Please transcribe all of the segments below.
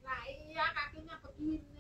Lah iya kakinya begini.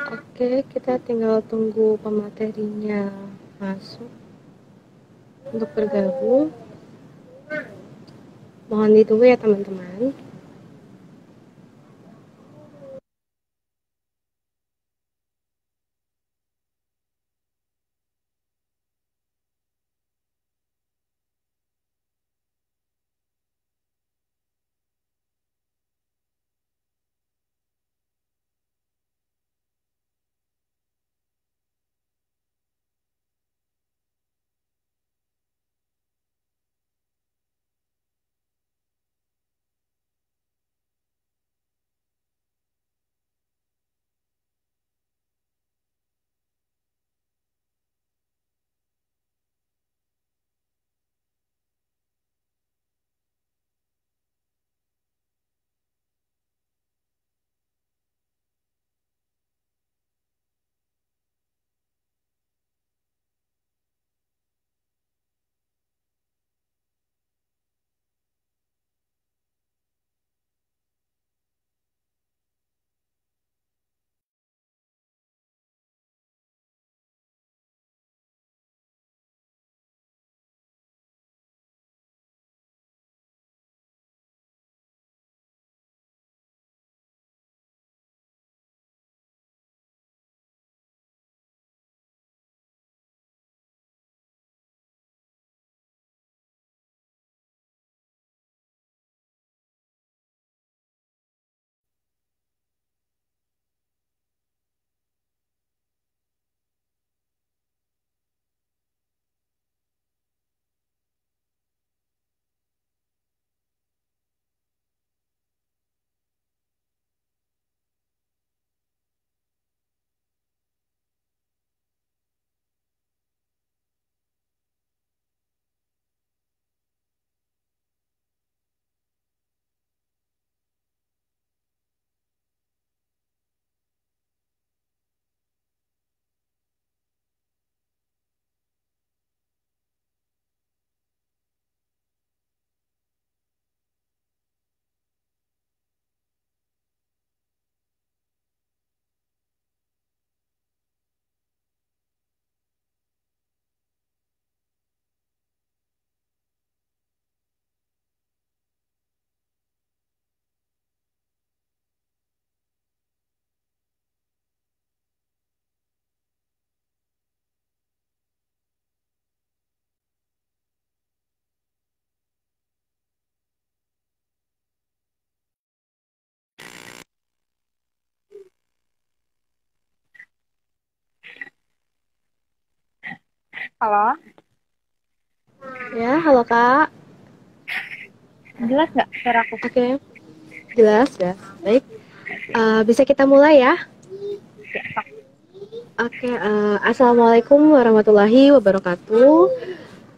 Oke, kita tinggal tunggu pematerinya masuk untuk bergabung. Mohon ditunggu ya teman-teman. Halo, Ya, halo Kak. jelas nggak suara aku? Oke, jelas ya. Baik, bisa kita mulai ya? Ya, sok. Oke, Assalamualaikum warahmatullahi wabarakatuh.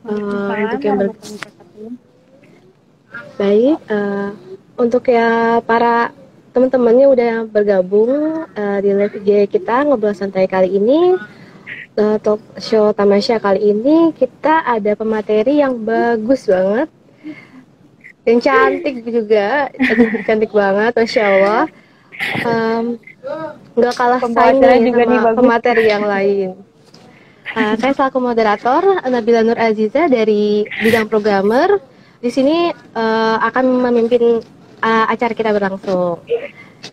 Waalaikumsalam Untuk yang warahmatullahi wabarakatuh. baik, untuk ya para teman-temannya udah bergabung di live IG kita ngobrol santai kali ini, talk show Tamasya kali ini kita ada pemateri yang bagus banget dan cantik juga, cantik banget, masya Allah. Nggak kalah Pembawa saing acara nih juga nih sama bagus. pemateri yang lain. Saya selaku moderator Nabila Nur Aziza dari bidang programmer. Di sini akan memimpin acara kita berlangsung.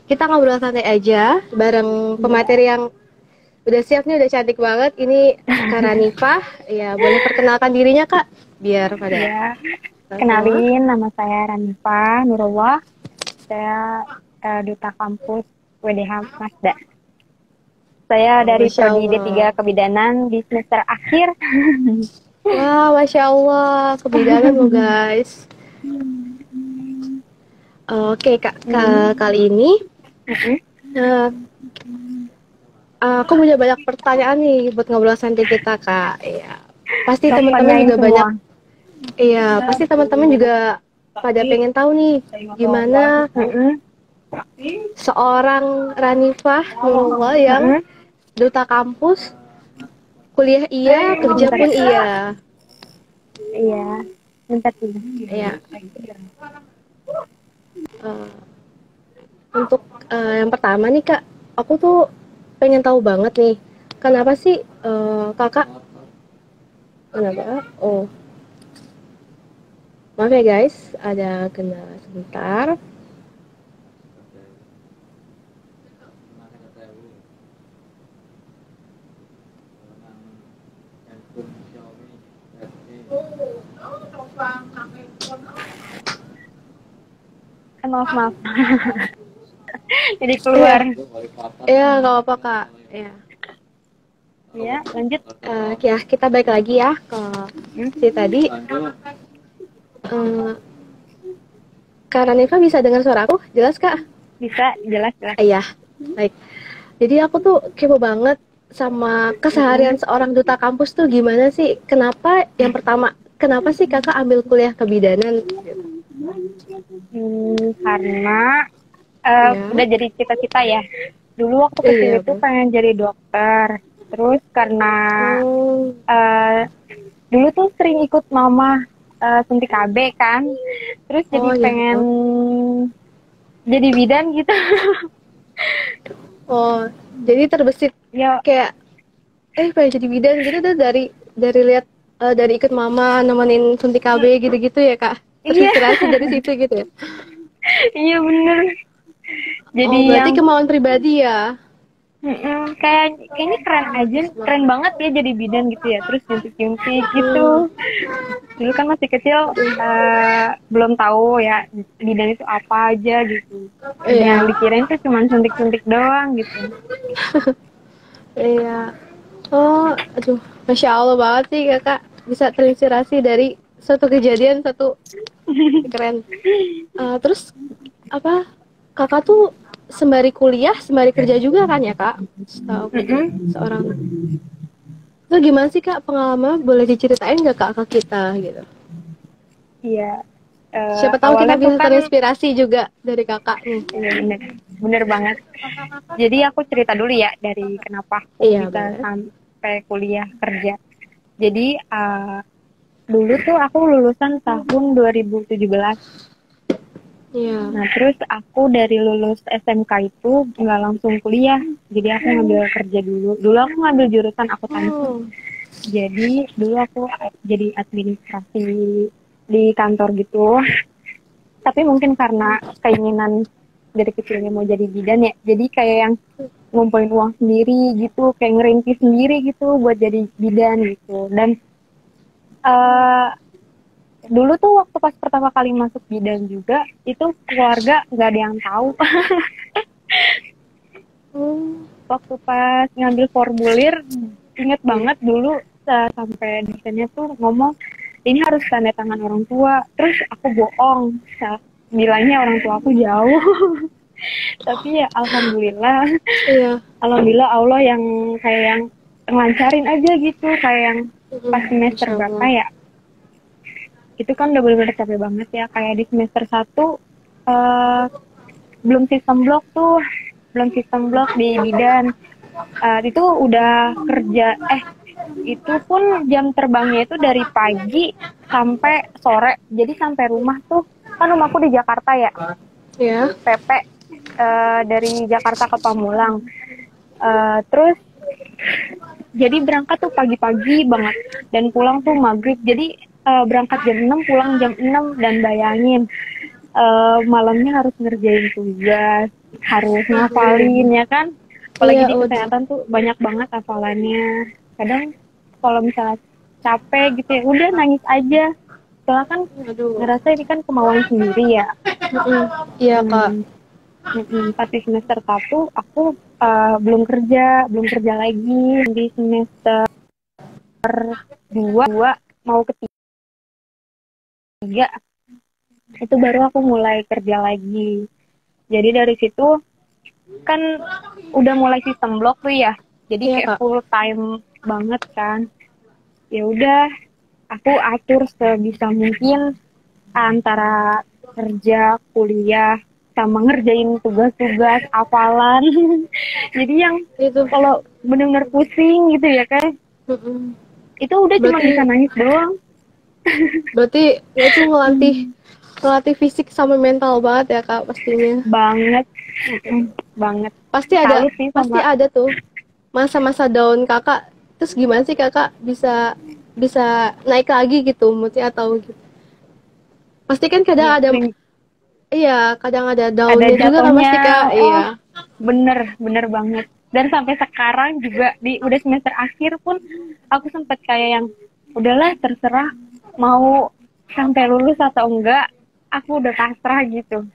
Kita ngobrol santai aja bareng pemateri yang udah siap nih, udah cantik banget. Ini Kak Ranifah. Ya, boleh perkenalkan dirinya Kak, biar pada Ya, tahu semua. kenalin, nama saya Ranifah Nurullah. Saya duta kampus WDH Mazda. Saya dari Masya Prodi D3 Allah. Kebidanan di semester akhir. Wah, Masya Allah, kebidanan lo guys. Oke Kak, kali ini eh, aku punya banyak pertanyaan nih buat ngobrol santai kita Kak. Iya, pasti Sok teman-teman tanyain juga semua. banyak. Iya, pasti teman-teman juga pada pengen tahu nih gimana seorang Ranifah Nurullah yang duta kampus, kuliah iya, kerja Bentar pun ya. iya. Iya, bentar dulu. Iya. Eh, untuk yang pertama nih Kak, aku tuh pengen tahu banget nih, kenapa sih Kakak, kenapa? Oh, maaf ya guys, ada kendala sebentar. Maaf. Jadi keluar. Iya, nggak apa-apa Kak. Iya. Ya, lanjut. Ya, kita balik lagi ya ke si tadi. Eh, Kak Ranifa bisa dengar suara aku? Jelas Kak? Bisa, jelas. Iya, baik. Jadi aku tuh kepo banget sama keseharian seorang duta kampus tuh gimana sih? Kenapa yang pertama, kenapa sih Kakak ambil kuliah kebidanan? Karena Ya. udah jadi cita-cita ya. Dulu waktu kecil Iya, itu pengen jadi dokter. Terus karena dulu tuh sering ikut mama suntik KB kan. Terus jadi iya, pengen betul. jadi bidan gitu. Oh, jadi terbesit Ya, kayak pengen jadi bidan gitu tuh dari lihat dari ikut mama nemenin suntik KB gitu-gitu ya Kak. iya, Terinspirasi dari situ gitu ya. iya bener. Jadi Oh, berarti yang kemauan pribadi ya. kayaknya keren aja, keren banget ya jadi bidan gitu ya. Terus nyuntik-nyuntik gitu. Dulu kan masih kecil, belum tahu ya bidan itu apa aja gitu. Iya. Yang dikirain tuh cuma suntik-suntik doang gitu. Iya. Oh, aduh, masya Allah banget sih Kakak bisa terinspirasi dari satu kejadian satu, keren. Terus apa? Kakak tuh sembari kuliah, sembari kerja juga kan ya Kak? Setahu aku tuh seorang. Itu gimana sih Kak pengalaman? Boleh diceritain nggak Kak ke kita gitu? Iya. Siapa tahu kita Awalnya tuh bisa kan, terinspirasi juga dari Kakak nih. iya bener banget. Jadi aku cerita dulu ya dari kenapa aku Iya, bisa boleh. sampai kuliah kerja. Jadi dulu tuh aku lulusan tahun 2017. Iya. Nah terus aku dari lulus SMK itu nggak langsung kuliah. Jadi aku ngambil kerja dulu. Dulu aku ngambil jurusan akuntansi. Oh. Jadi dulu aku jadi administrasi di kantor gitu. Tapi mungkin karena keinginan dari kecilnya mau jadi bidan ya, jadi kayak yang ngumpulin uang sendiri gitu, kayak ngerintis sendiri gitu buat jadi bidan gitu. Dan dulu tuh waktu pas pertama kali masuk bidan juga, itu keluarga nggak ada yang tahu. Waktu pas ngambil formulir, inget banget dulu sampai dosennya tuh ngomong ini harus tanda tangan orang tua. Terus aku bohong, bilangnya orang tua aku jauh. Tapi ya alhamdulillah, Iya. alhamdulillah Allah yang kayak yang ngelancarin aja gitu, kayak yang pas semester Masya berapa Allah. ya, itu kan udah bener-bener capek banget ya, kayak di semester 1 belum sistem blok tuh, belum sistem blok di bidan. Itu udah kerja, itu pun jam terbangnya itu dari pagi sampai sore, jadi sampai rumah tuh, kan rumahku di Jakarta ya, Ya. PP, dari Jakarta ke Pamulang. Terus jadi berangkat tuh pagi-pagi banget dan pulang tuh maghrib. Jadi berangkat jam 6, pulang jam 6, dan bayangin malamnya harus ngerjain tugas, harus ngafalin ya kan. Apalagi Iya, di udah. kesehatan tuh banyak banget hafalannya. Kadang kalau misalnya capek gitu ya udah nangis aja. Soalnya kan Aduh. ngerasa ini kan kemauan sendiri ya. Iya, Kak. Pas di semester 1 aku belum kerja lagi. Di semester 2 mau ketiga itu baru aku mulai kerja lagi. Jadi dari situ kan udah mulai sistem blok tuh ya. Jadi Iya, kayak Kak. full time banget kan. Ya udah, aku atur sebisa mungkin antara kerja, kuliah, sama ngerjain tugas-tugas, hafalan. Jadi yang Itu. kalau benar-benar pusing gitu ya kan, Mm-mm. itu udah cuma Berarti bisa nangis doang. berarti itu ngelatih fisik sama mental banget ya, Kak, pastinya. Banget, banget. Pasti ada Salut sih pasti sama, ada tuh masa-masa down Kakak. Terus gimana sih Kakak bisa bisa naik lagi gitu moodnya atau gitu? Pasti kan kadang ya, ada, iya, kadang ada ada downnya juga kan jatuhnya. pasti Kak. Iya. Oh, bener banget. Dan sampai sekarang juga di udah semester akhir pun aku sempat kayak yang udahlah terserah mau sampai lulus atau enggak, aku udah pasrah gitu.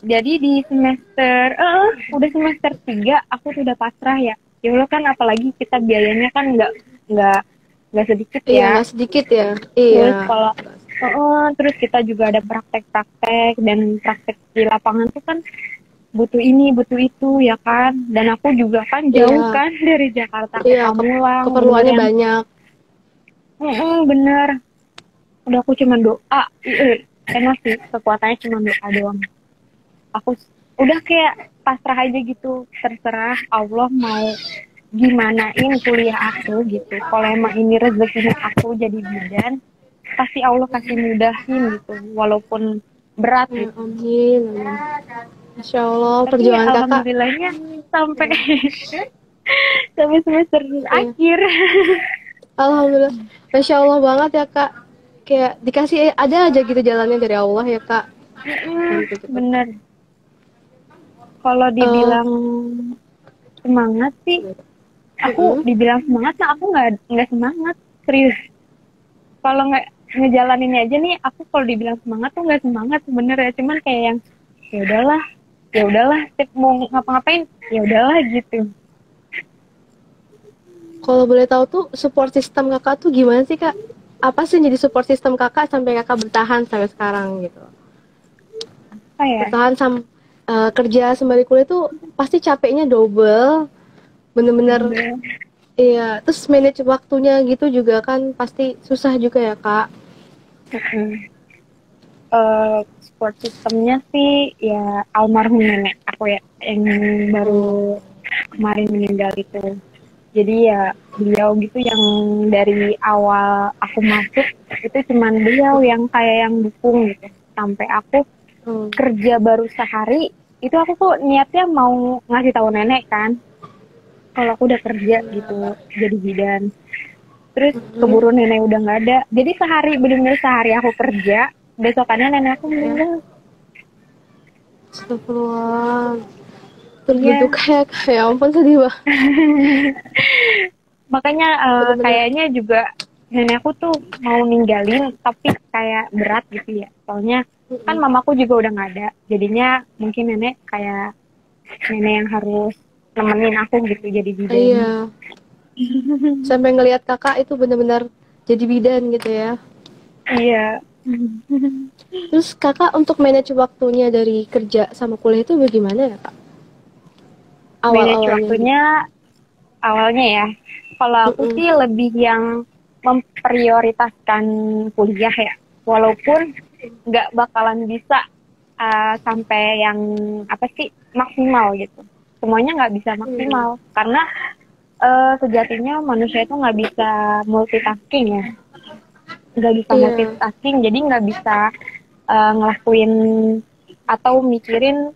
Jadi di semester udah semester 3 aku tuh udah pasrah ya. Ya Allah, kan apalagi kita biayanya kan nggak nggak sedikit Iya, ya. nggak sedikit ya. Terus Iya. kalau terus kita juga ada praktek-praktek, dan praktek di lapangan tuh kan butuh ini, butuh itu ya kan. Dan aku juga kan jauh Iya. kan dari Jakarta ke Iya, Pamulang, bener keperluannya yang banyak. bener. Udah aku cuma doa, enak sih, kekuatannya cuma doa doang. Aku udah kayak pasrah aja gitu, terserah Allah mau gimanain kuliah aku gitu. Kalau emang ini rezekinya aku jadi bidan, pasti Allah kasih mudahin gitu, walaupun berat Ya, gitu. amin, amin. Masya Allah, Tapi perjuangan Kakak. alhamdulillahnya sampai sampai semester Iya. akhir. Alhamdulillah. Masya Allah banget ya Kak. Kayak dikasih ada aja gitu jalannya dari Allah ya Kak. Gitu. Bener. Kalau Eh, dibilang semangat sih, aku dibilang semangat, nah aku nggak semangat, serius. Kalau nggak ngejalaninnya aja nih, aku kalau dibilang semangat tuh nggak semangat sebenarnya, cuman kayak yang ya udahlah, setiap mau ngapa-ngapain ya udahlah gitu. Kalau boleh tahu tuh support system Kakak tuh gimana sih Kak? Apa sih yang jadi support system Kakak sampai Kakak bertahan sampai sekarang gitu? Apa ya? Bertahan kerja sembari kuliah tuh pasti capeknya double. Bener-bener. Iya, terus manage waktunya gitu juga kan pasti susah juga ya Kak. Support sistemnya sih ya almarhum nenek aku ya, yang baru kemarin meninggal itu. Jadi ya beliau gitu yang dari awal aku masuk itu cuman beliau yang kayak yang dukung gitu. Sampai aku kerja baru sehari itu aku kok niatnya mau ngasih tahu nenek kan kalau aku udah kerja gitu jadi bidan. Terus keburu nenek udah nggak ada. Jadi bener-bener sehari aku kerja, besokannya nenek aku meninggal. Astagfirullah. Terbentuk kayak ya ampun sedih banget. Makanya kayaknya juga nenek aku tuh mau ninggalin tapi kayak berat gitu ya. Soalnya kan mamaku juga udah nggak ada. Jadinya mungkin nenek yang harus nemenin aku gitu jadi bidan. Iya. Sampai ngelihat kakak itu benar-benar jadi bidan gitu ya. Iya. Terus kakak untuk manage waktunya dari kerja sama kuliah itu bagaimana ya kak? Manage Awal-awalnya gitu. waktunya awalnya ya. Kalau aku Mm-mm. sih lebih yang memprioritaskan kuliah ya. Walaupun nggak bakalan bisa sampai yang apa sih maksimal gitu. Semuanya nggak bisa Hmm. maksimal karena sejatinya manusia itu nggak bisa multitasking ya. Nggak bisa Iya, multitasking, jadi nggak bisa ngelakuin atau mikirin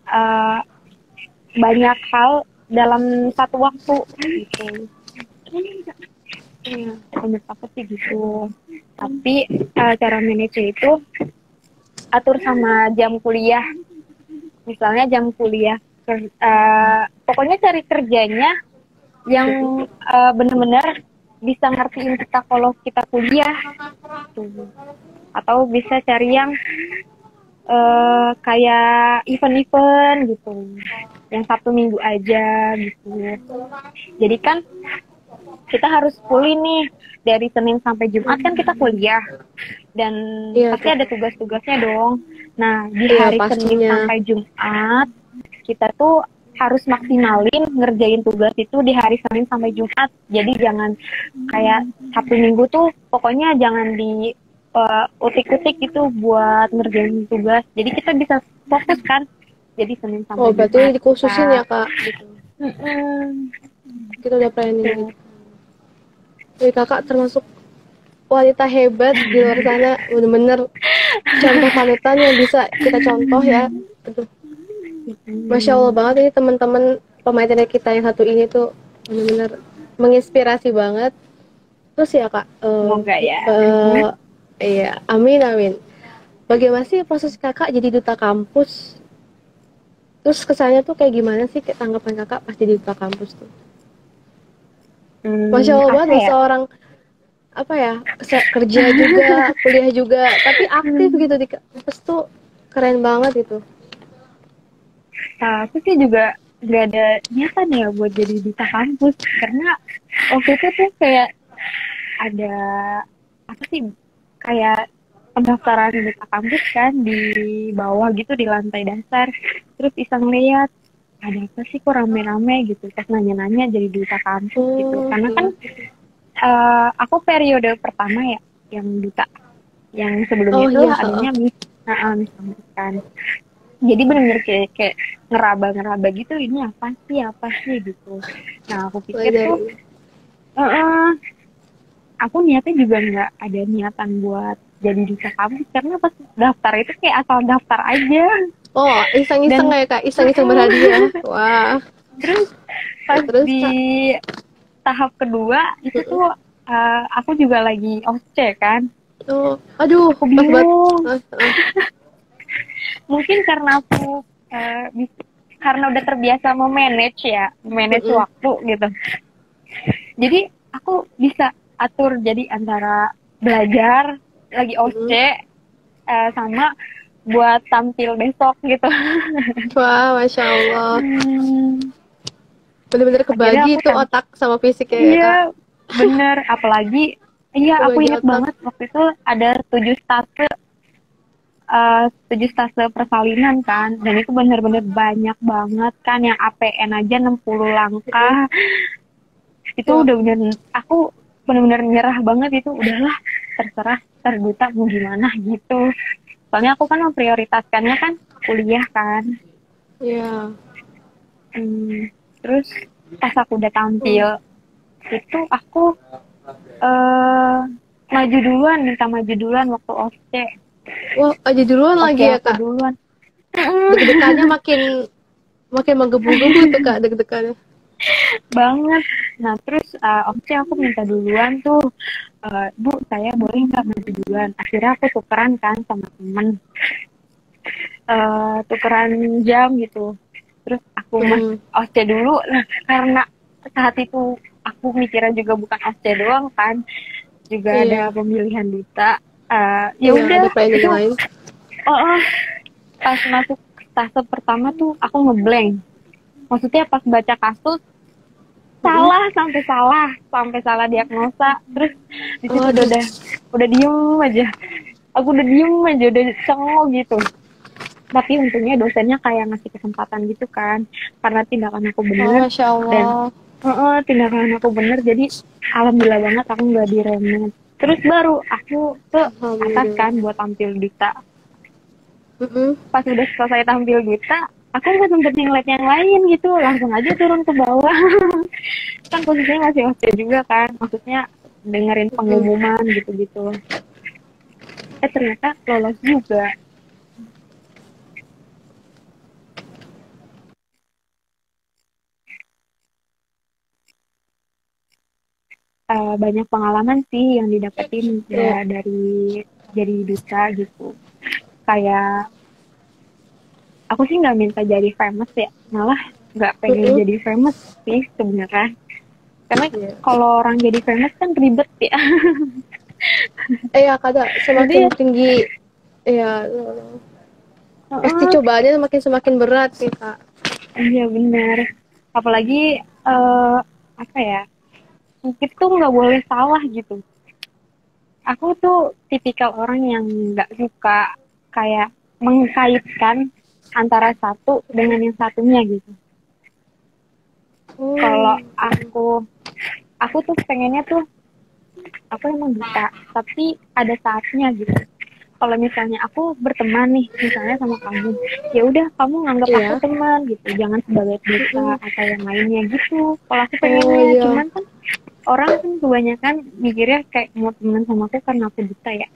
banyak hal dalam satu waktu gitu. Iya, menurut aku sih gitu. Tapi cara manage itu atur sama jam kuliah. Misalnya jam kuliah, pokoknya cari kerjanya yang benar-benar bisa ngertiin kita kalau kita kuliah. Gitu. Atau bisa cari yang kayak event-event gitu, yang Sabtu Minggu aja gitu. Jadi kan kita harus pulih nih dari Senin sampai Jumat kan kita kuliah dan iya pasti tuh. ada tugas-tugasnya dong. Nah, di Iya hari Senin pastinya. sampai Jumat kita tuh harus maksimalin ngerjain tugas itu di hari Senin sampai Jumat. Jadi jangan kayak Sabtu Minggu tuh pokoknya jangan di utik-utik gitu buat ngerjain tugas. Jadi kita bisa fokus kan. Jadi Senin Oh sampai berarti Jumat dikhususin kita ya kak gitu. mm-mm, Kita udah planning tuh. gitu. Jadi kakak termasuk wanita hebat di luar sana, bener-bener contoh panutan yang bisa kita contoh ya. Aduh, Masya Allah banget ini teman-teman pemain tenis kita yang satu ini tuh bener-bener menginspirasi banget. Terus ya kak, Semoga ya. iya, amin amin. Bagaimana sih proses kakak jadi duta kampus? Terus kesannya tuh kayak gimana sih tanggapan kakak pas jadi duta kampus tuh? Masya Allah banget Apa loh ya? seorang apa ya kerja juga kuliah juga tapi aktif gitu di kampus tuh keren banget itu. Aku sih juga gak ada niatan ya buat jadi duta kampus karena waktu itu tuh kayak ada apa sih kayak pendaftaran duta kampus kan di bawah gitu di lantai dasar terus iseng lihat ada apa sih kok rame-rame gitu pas nanya-nanya jadi duta kampus gitu Oh karena kan gitu. aku periode pertama ya yang duta yang sebelumnya Oh itu iya, adanya Miss kan jadi benar-benar kayak ngeraba-ngeraba gitu ini apa sih gitu. Nah aku pikir tuh belajar. eh, aku niatnya juga nggak ada niatan buat jadi duta kampus karena pas daftar itu kayak asal daftar aja Oh iseng-iseng dan kayak kak, iseng-iseng berhadiah. Wah, terus pas terus di kak. tahap kedua itu tuh aku juga lagi OSCE kan Oh aduh aku pas banget. bingung Ah, ah. mungkin karena aku eh, bis- karena udah terbiasa memanage ya manage Mm-mm. waktu gitu jadi aku bisa atur jadi antara belajar lagi Mm-mm. OSCE sama buat tampil besok gitu. Wah masya Allah Hmm, bener-bener akhirnya kebagi aku itu otak sama fisiknya ya iya kak. bener apalagi iya aku Kebagi inget otak. banget waktu itu ada 7 stase persalinan kan dan itu bener-bener banyak banget kan yang APN aja 60 langkah itu Wah udah bener aku bener-bener nyerah banget itu udahlah terserah terduta mau gimana gitu soalnya aku kan memprioritaskannya kan kuliah kan. ya. Hmm, terus pas aku udah Hmm. tampil itu aku eh minta maju duluan waktu OSCE. Wah aja duluan lagi OSCE ya aku kak. duluan. Deg-degannya makin makin menggebu-gebu tuh kak deg-degannya. Banget. Nah terus OSCE aku minta duluan tuh, Bu saya boleh nggak maju duluan? Akhirnya aku tukeran kan sama temen, tukeran jam gitu. Terus aku mas Mm-mm. OSCE dulu. Nah karena saat itu aku mikirnya juga bukan OSCE doang kan, juga ada Iya, pemilihan duta. Ya iya udah ada planning itu lain. oh, pas masuk stase pertama tuh aku ngeblank. Maksudnya pas baca kasus sampai salah diagnosa. Terus di situ Aduh. udah diem aja. Aku udah diem aja, udah cengok gitu. Tapi untungnya dosennya kayak ngasih kesempatan gitu kan, karena tindakan aku Oh, bener. Masya Dan Allah. tindakan aku bener, jadi alhamdulillah banget aku nggak diremet. Terus baru aku ke atas kan Alhamdulillah. buat tampil duta. Mm-mm. Pas udah selesai tampil duta, aku nggak sempet ngeliat yang lain gitu, langsung aja turun ke bawah. Kan posisinya masih hostel juga kan, maksudnya dengerin pengumuman gitu-gitu. Ternyata lolos juga. Banyak pengalaman sih yang didapetin ya dari jadi duta gitu. Kayak aku sih nggak minta jadi famous ya, malah nggak pengen Mm-mm. jadi famous sih sebenarnya. Karena Iya. kalau orang jadi famous kan ribet ya. Ya kadang Jadi semakin tinggi, ya pasti cobaannya semakin berat sih kak. iya benar. Apalagi apa ya? Kita tuh nggak boleh salah gitu. Aku tuh tipikal orang yang nggak suka kayak mengkaitkan antara satu dengan yang satunya gitu. Kalau aku tuh pengennya tuh aku emang bisa, tapi ada saatnya gitu. Kalau misalnya aku berteman nih, misalnya sama kamu, ya udah kamu nganggap aku Iya. teman gitu, jangan sebagai dosa atau yang lainnya gitu. Kalau aku Oh pengennya, iya. cuman kan orang kan kebanyakan mikirnya kayak mau teman sama aku karena aku buta ya.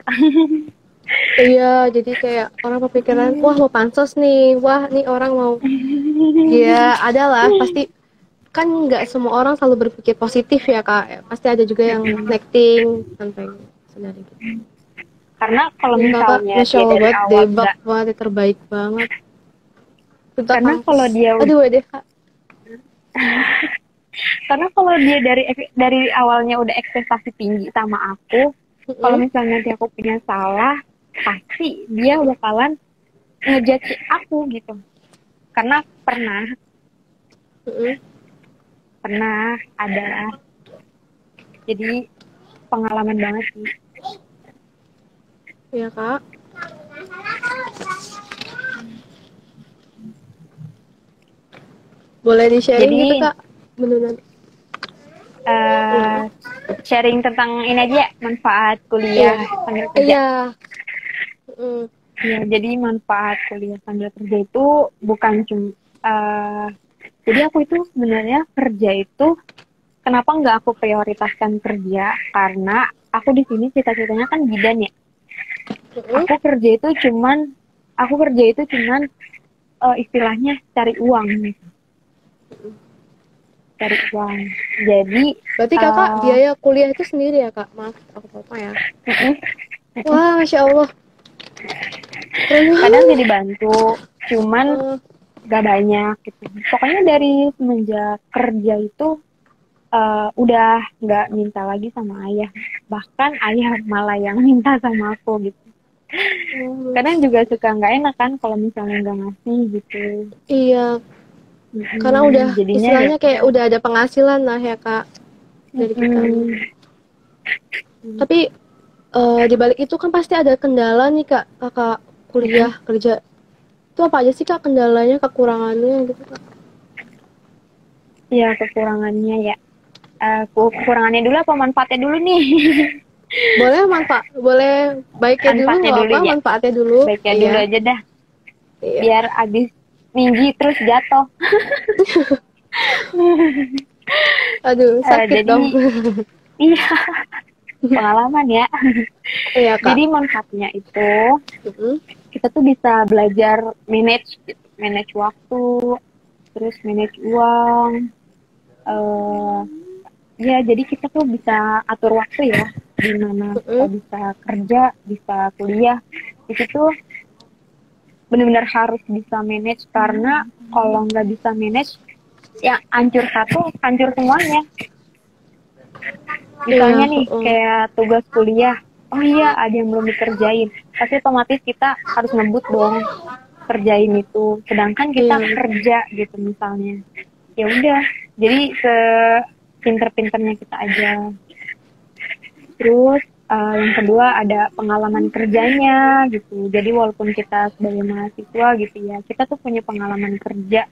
Iya, jadi kayak orang kepikiran, wah mau pansos nih, wah nih orang mau, ya ada lah, pasti kan nggak semua orang selalu berpikir positif ya kak, pasti ada juga yang negating sampai sebenarnya gitu. Karena kalau Ya kakak, misalnya masya dia Allah dari banget, awal debak nggak, banget, terbaik banget. Duta karena kampus, kalau dia aduh deh kak. karena kalau dia dari awalnya udah ekspektasi tinggi sama aku, kalau misalnya nanti aku punya salah, pasti dia bakalan ngejudge aku gitu. Karena pernah ada, jadi pengalaman banget sih. Iya kak. Boleh di-sharing Jadi gitu kak? Beneran. sharing tentang ini aja ya, manfaat kuliah sambil kerja. Iya. Ya, jadi manfaat kuliah sambil kerja itu bukan cuma jadi aku itu sebenarnya kerja itu kenapa nggak aku prioritaskan kerja, karena aku di sini cita-citanya kan bidan ya. Aku kerja itu cuman istilahnya cari uang gitu. Cari uang. Jadi Berarti kakak biaya kuliah itu sendiri ya kak? Maaf, aku lupa ya. Wah, masya Allah. kadang sih dibantu, cuman gak banyak gitu. Pokoknya dari semenjak kerja itu udah nggak minta lagi sama ayah. Bahkan ayah malah yang minta sama aku gitu. Kadang juga suka nggak enak kan kalau misalnya nggak ngasih gitu. Iya, karena udah Jadinya istilahnya ya, kayak udah ada penghasilan lah ya kak dari kita. Tapi di balik itu kan pasti ada kendala nih kak, kakak kuliah kerja. Itu apa aja sih kak kendalanya, kekurangannya gitu kak? ya kekurangannya ya. Kekurangannya dulu apa manfaatnya dulu nih? Boleh baiknya dulu Manfaatnya nggak dulu apa, ya. manfaatnya dulu. Baiknya Iya. dulu aja dah. Iya. Biar abis ninji terus jatuh. Aduh, sakit Jadi dong. iya, pengalaman ya. Iya kak. Jadi manfaatnya itu kita tuh bisa belajar manage waktu, terus manage uang. Ya jadi kita tuh bisa atur waktu ya, dimana kita bisa kerja, bisa kuliah. Itu tuh benar-benar harus bisa manage, karena kalau nggak bisa manage, ya hancur satu, hancur semuanya. Misalnya nih, kayak tugas kuliah, oh iya ada yang belum dikerjain, tapi otomatis kita harus ngebut dong kerjain itu. Sedangkan kita kerja gitu misalnya, ya udah, jadi pinter-pinternya kita aja. Terus yang kedua ada pengalaman kerjanya gitu. Jadi walaupun kita sebagai mahasiswa gitu ya, kita tuh punya pengalaman kerja.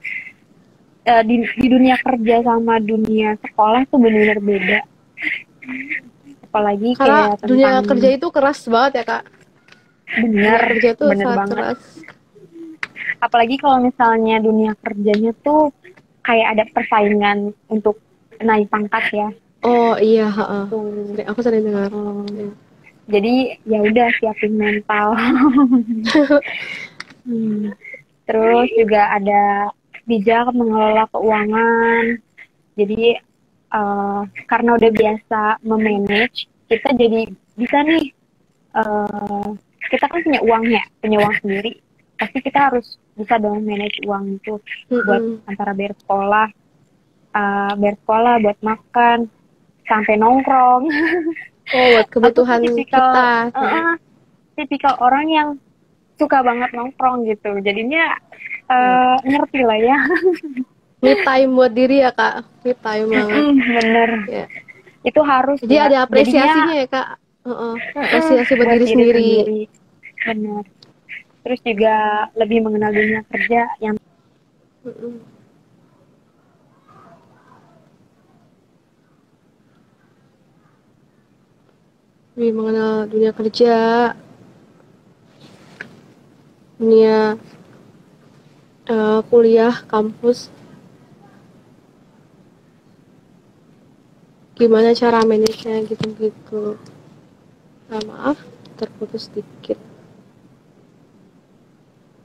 Di dunia kerja sama dunia sekolah tuh benar-benar beda. Apalagi Karena kayak dunia tentang kerja itu keras banget ya Kak. Dunia bener, kerja itu bener sangat banget. keras. Apalagi kalau misalnya dunia kerjanya tuh kayak ada persaingan untuk naik pangkat ya. Oh iya, heeh. Tuh. Aku sering dengar. Iya. Jadi ya udah siapin mental. Terus juga ada bijak mengelola keuangan. Jadi karena udah biasa memanage, kita jadi bisa nih. Kita kan punya uang ya, punya uang sendiri. Pasti kita harus bisa dong manage uang itu buat antara bayar sekolah, buat makan, sampai nongkrong. Oh, buat kebutuhan kita. Tipikal orang yang suka banget nongkrong gitu. Jadinya ngerti lah ya. Me time buat diri ya Kak. Me time banget. Bener. Ya. Itu harus. Jadi ya. ada apresiasinya Jadinya, ya Kak. Apresiasi buat diri sendiri. Bener. Terus juga lebih mengenal dunia kerja yang lebih mengenal dunia kerja, dunia kuliah, kampus, gimana cara manage-nya gitu-gitu. Maaf, terputus sedikit.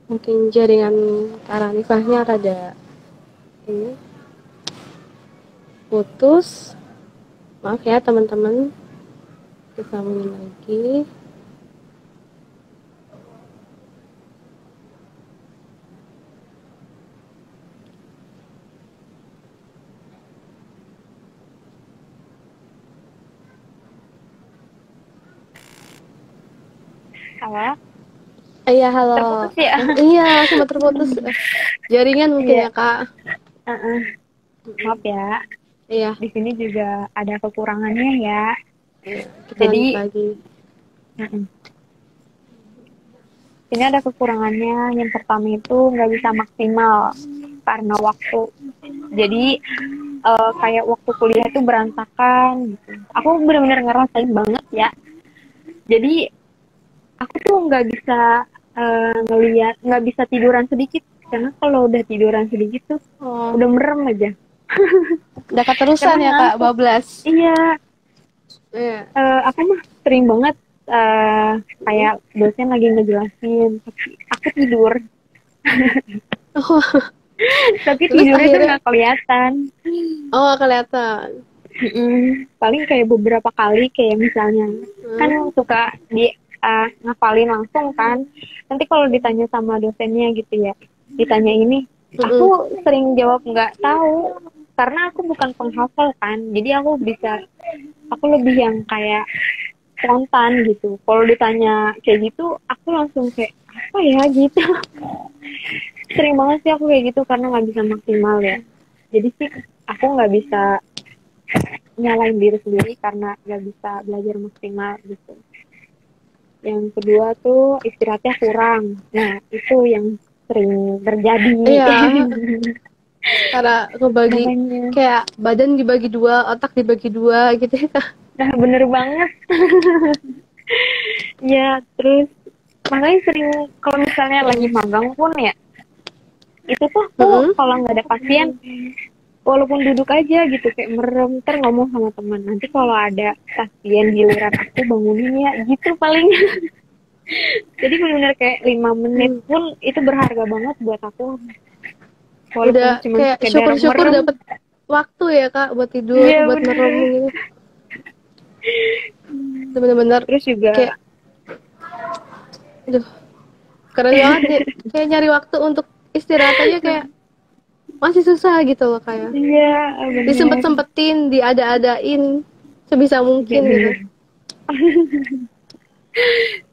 Mungkin jaringan Taranifahnya rada ini putus. Maaf ya teman-teman. Kita sambungin lagi. Halo? Iya, halo. Terputus ya? Iya, sempat terputus. Jaringan mungkin ya, Kak. Maaf ya. Iya. Di sini juga ada kekurangannya ya. Kita Jadi lagi. Ini ada kekurangannya. Yang pertama itu nggak bisa maksimal karena waktu. Jadi kayak waktu kuliah itu berantakan gitu. Aku benar-benar ngerasain banget ya. Jadi aku tuh nggak bisa nggak bisa tiduran sedikit, karena kalau udah tiduran sedikit tuh udah merem aja. Udah keterusan ya Kak, bablas. Iya. Aku mah sering banget kayak dosen lagi ngejelasin, tapi aku tidur. Tapi tidurnya tuh nggak kelihatan. Oh, nggak kelihatan. Paling kayak beberapa kali kayak misalnya kan suka ngafalin langsung kan. Nanti kalau ditanya sama dosennya gitu ya, ditanya ini, aku sering jawab nggak tahu karena aku bukan penghafal kan. Jadi aku lebih yang kayak spontan gitu. Kalau ditanya kayak gitu, aku langsung kayak apa ya gitu. Sering banget sih aku kayak gitu karena nggak bisa maksimal ya. Jadi sih aku nggak bisa nyalain diri sendiri karena nggak bisa belajar maksimal gitu. Yang kedua tuh istirahatnya kurang. Nah itu yang sering terjadi. Iya. Karena ngebagi kayak badan dibagi dua, otak dibagi dua gitu ya. Nah bener banget. Ya terus makanya sering kalau misalnya lagi magang pun ya, itu tuh kalau nggak ada pasien, walaupun duduk aja gitu kayak merem, ntar ngomong sama teman, nanti kalau ada pasien giliran aku bangunin ya gitu paling. Jadi benar-benar kayak 5 menit pun itu berharga banget buat aku. Walaupun udah cuma kayak syukur-syukur dapet waktu ya Kak buat tidur, ya, buat merem gitu. Itu benar-benar terus juga kayak aduh, keren banget ya. Kayak nyari waktu untuk istirahat aja kayak masih susah gitu loh kayak. Iya, disempet-sempetin, diada-adain sebisa mungkin gitu.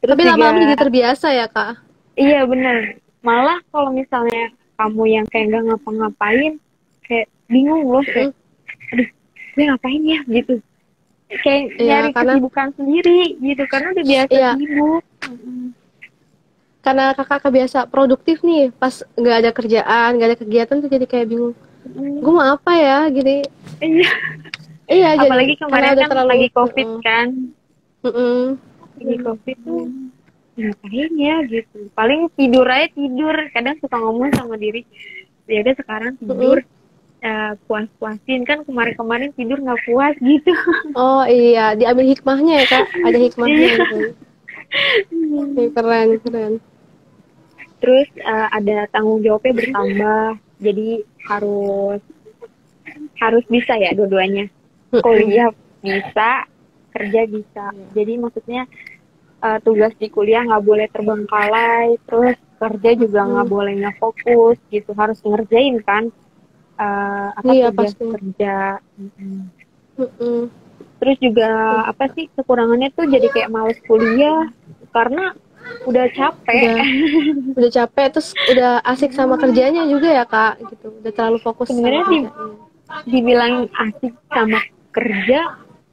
Tapi lama-lama jadi terbiasa ya Kak. Iya benar. Malah kalau misalnya kamu yang kayak nggak ngapa-ngapain, kayak bingung loh kayak, aduh gue ngapain ya gitu, kayak Iya, nyari karena kesibukan sendiri gitu karena udah biasa iya, sibuk. karena kakak kebiasa produktif nih, pas nggak ada kerjaan, nggak ada kegiatan tuh jadi kayak bingung. Gue mau apa ya, gini. Iya, Iya, jadi apalagi karena kemarin udah kan terlalu, lagi COVID kan, mm-mm. lagi COVID tuh ngapain ya gitu, paling tidur aja tidur, kadang suka ngomong sama diri ya udah sekarang Mm-mm. tidur, puas-puasin kan, kemarin-kemarin tidur nggak puas gitu. Oh iya, diambil hikmahnya ya kak, ada hikmahnya Iya. gitu. Keren, keren. Terus ada tanggung jawabnya bertambah, jadi harus harus bisa ya dua-duanya, Mm-mm. kuliah bisa, kerja bisa. Jadi maksudnya tugas di kuliah nggak boleh terbengkalai, terus kerja juga nggak boleh nggak fokus gitu, harus ngerjain kan apa Iya tugas pasti. kerja. Mm-mm. Terus juga apa sih kekurangannya tuh jadi kayak males kuliah karena udah capek. Udah capek, terus udah asik sama kerjanya juga ya kak, gitu. Udah terlalu fokus sama Sebenarnya kerjanya. dibilang asik sama kerja,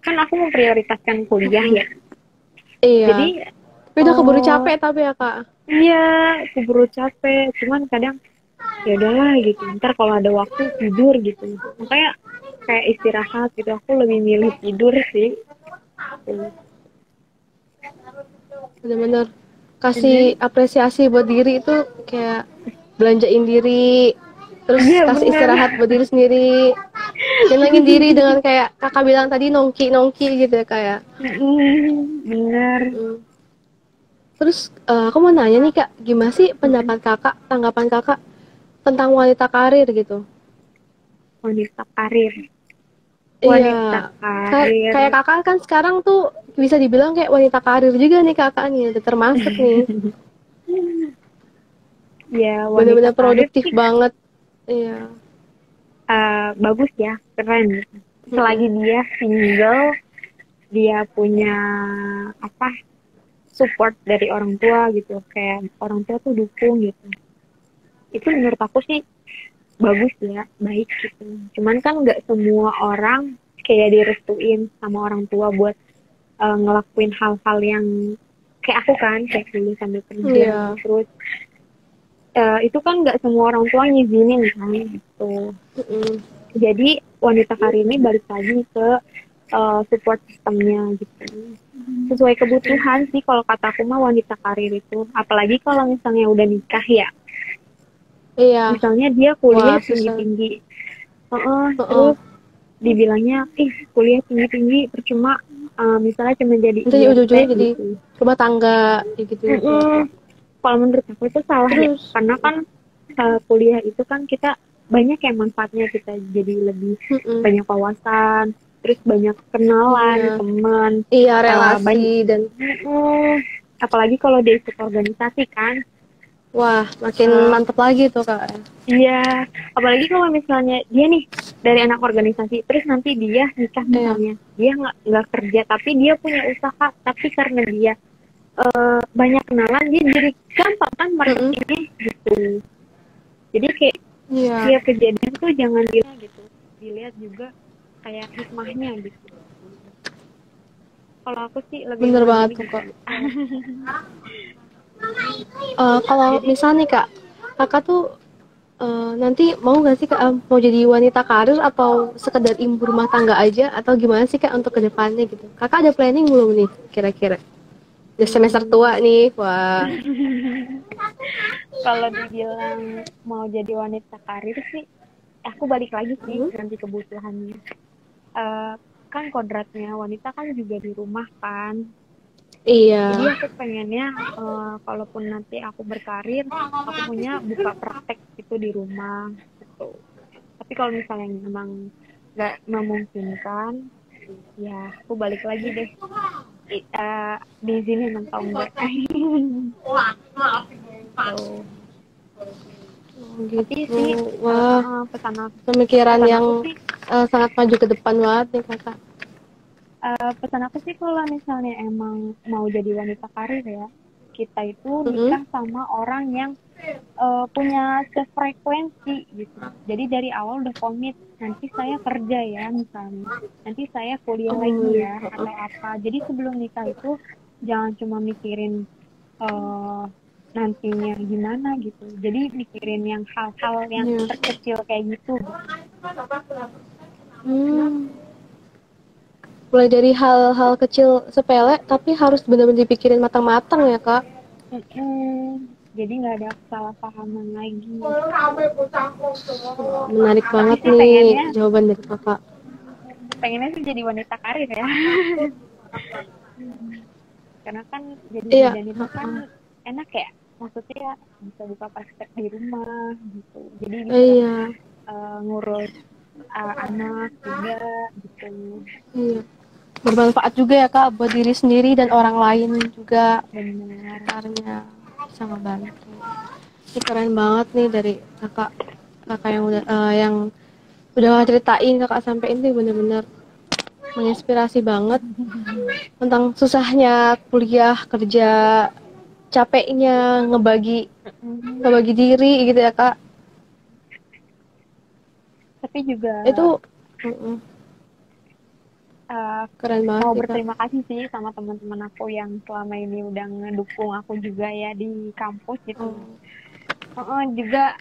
kan aku memprioritaskan kuliah ya. Iya. Jadi Tapi udah keburu capek tapi ya kak. iya, keburu capek. Cuman kadang ya udahlah gitu. Ntar kalau ada waktu tidur gitu. Makanya kayak istirahat gitu. Aku lebih milih tidur sih. Bener-bener kasih apresiasi buat diri itu kayak belanjain diri, terus Iya kasih benar. istirahat buat diri sendiri, nyenengin diri dengan kayak kakak bilang tadi, nongki gitu ya kayak. Bener. Terus aku mau nanya nih kak, gimana sih pendapat kakak, tanggapan kakak tentang wanita karir gitu? Wanita karir. Iya, Wanita karir. kayak kakak kan sekarang tuh bisa dibilang kayak wanita karir juga nih kakak nih, udah termasuk nih, Ya wanita bener-bener karir produktif sih banget. Iya. bagus ya, keren. Selagi dia single, dia punya apa support dari orang tua gitu, kayak orang tua tuh dukung gitu, itu menurut aku sih bagus ya, baik gitu. Cuman kan nggak semua orang kayak direstuin sama orang tua buat ngelakuin hal-hal yang kayak aku kan, kayak dulu sambil kerja Iya. terus itu kan nggak semua orang tua ngizinin kan gitu. Jadi wanita karir ini balik lagi ke support sistemnya gitu, sesuai kebutuhan sih kalau kataku mah wanita karir itu, apalagi kalau misalnya udah nikah ya, Iya. misalnya dia Wah, kuliah susah. tinggi-tinggi, Heeh. terus dibilangnya kuliah tinggi-tinggi percuma, misalnya cuma jadi Nanti IRT ujung-ujungnya jadi gitu. rumah tangga kayak gitu gitu ya kak. Kalau menurut aku itu salah ya, Terus karena kan kuliah itu kan kita banyak yang manfaatnya, kita jadi lebih banyak wawasan, terus banyak kenalan, iya, teman, iya banyak. relasi dan Apalagi kalau dia ikut organisasi kan. wah makin mantep lagi tuh kak. Iya, apalagi kalau misalnya dia nih dari anak organisasi, terus nanti dia nikah Iya. misalnya, dia nggak kerja, tapi dia punya usaha, tapi karena dia banyak kenalan, dia jadi gampang kan marketingnya gitu. Jadi kayak Iya. tiap kejadian tuh jangan dilihat gitu, dilihat juga kayak hikmahnya gitu. Kalau aku sih lebih Bener banget memilih tuh kak. gitu. Kalau misalnya nih kak, kakak tuh nanti mau nggak sih kak, mau jadi wanita karir atau sekedar ibu rumah tangga aja, atau gimana sih kak untuk kedepannya gitu? Kakak ada planning belum nih kira-kira? Udah semester tua nih, wah. Kalau dibilang mau jadi wanita karir sih, aku balik lagi sih nanti kebutuhannya. Kan kodratnya wanita kan juga di rumah kan. Iya. Jadi aku pengennya kalaupun nanti aku berkarir, aku punya buka praktek gitu di rumah gitu. Tapi kalau misalnya memang nggak memungkinkan, ya aku balik lagi deh. Diizinin atau enggak. So, tapi Gitu. sih Wah, pesan pemikiran yang aku sih sangat maju ke depan banget nih kakak. pesan aku sih kalau misalnya emang mau jadi wanita karir ya, kita itu nikah sama orang yang punya sefrekuensi gitu. Jadi dari awal udah komit, nanti saya kerja ya misalnya, nanti saya kuliah lagi ya atau apa. Jadi sebelum nikah itu jangan cuma mikirin eh, nantinya gimana gitu. Jadi mikirin yang hal-hal yang Iya. terkecil kayak gitu. Hmm. Mulai dari hal-hal kecil sepele, tapi harus benar-benar dipikirin matang-matang ya kak. Jadi nggak ada kesalahpahaman lagi. Menarik Tapi banget sih nih jawaban dari kakak. pengennya sih jadi wanita karir ya. Karena kan jadi Iya. bidan itu kan enak ya, maksudnya bisa buka praktek di rumah gitu, jadi bisa Iya. ngurus anak juga gitu. Iya. Bermanfaat juga ya kak buat diri sendiri dan orang lain juga. Benar. Sekitarnya bisa ngebantu. Ini keren banget nih dari kakak yang udah ceritain kakak sampai ini bener-bener menginspirasi banget tentang susahnya kuliah kerja, capeknya ngebagi diri gitu ya kak. Tapi juga Itu keren banget mau sih kak. berterima kasih sih sama teman-teman aku yang selama ini udah ngedukung aku juga ya di kampus gitu. Juga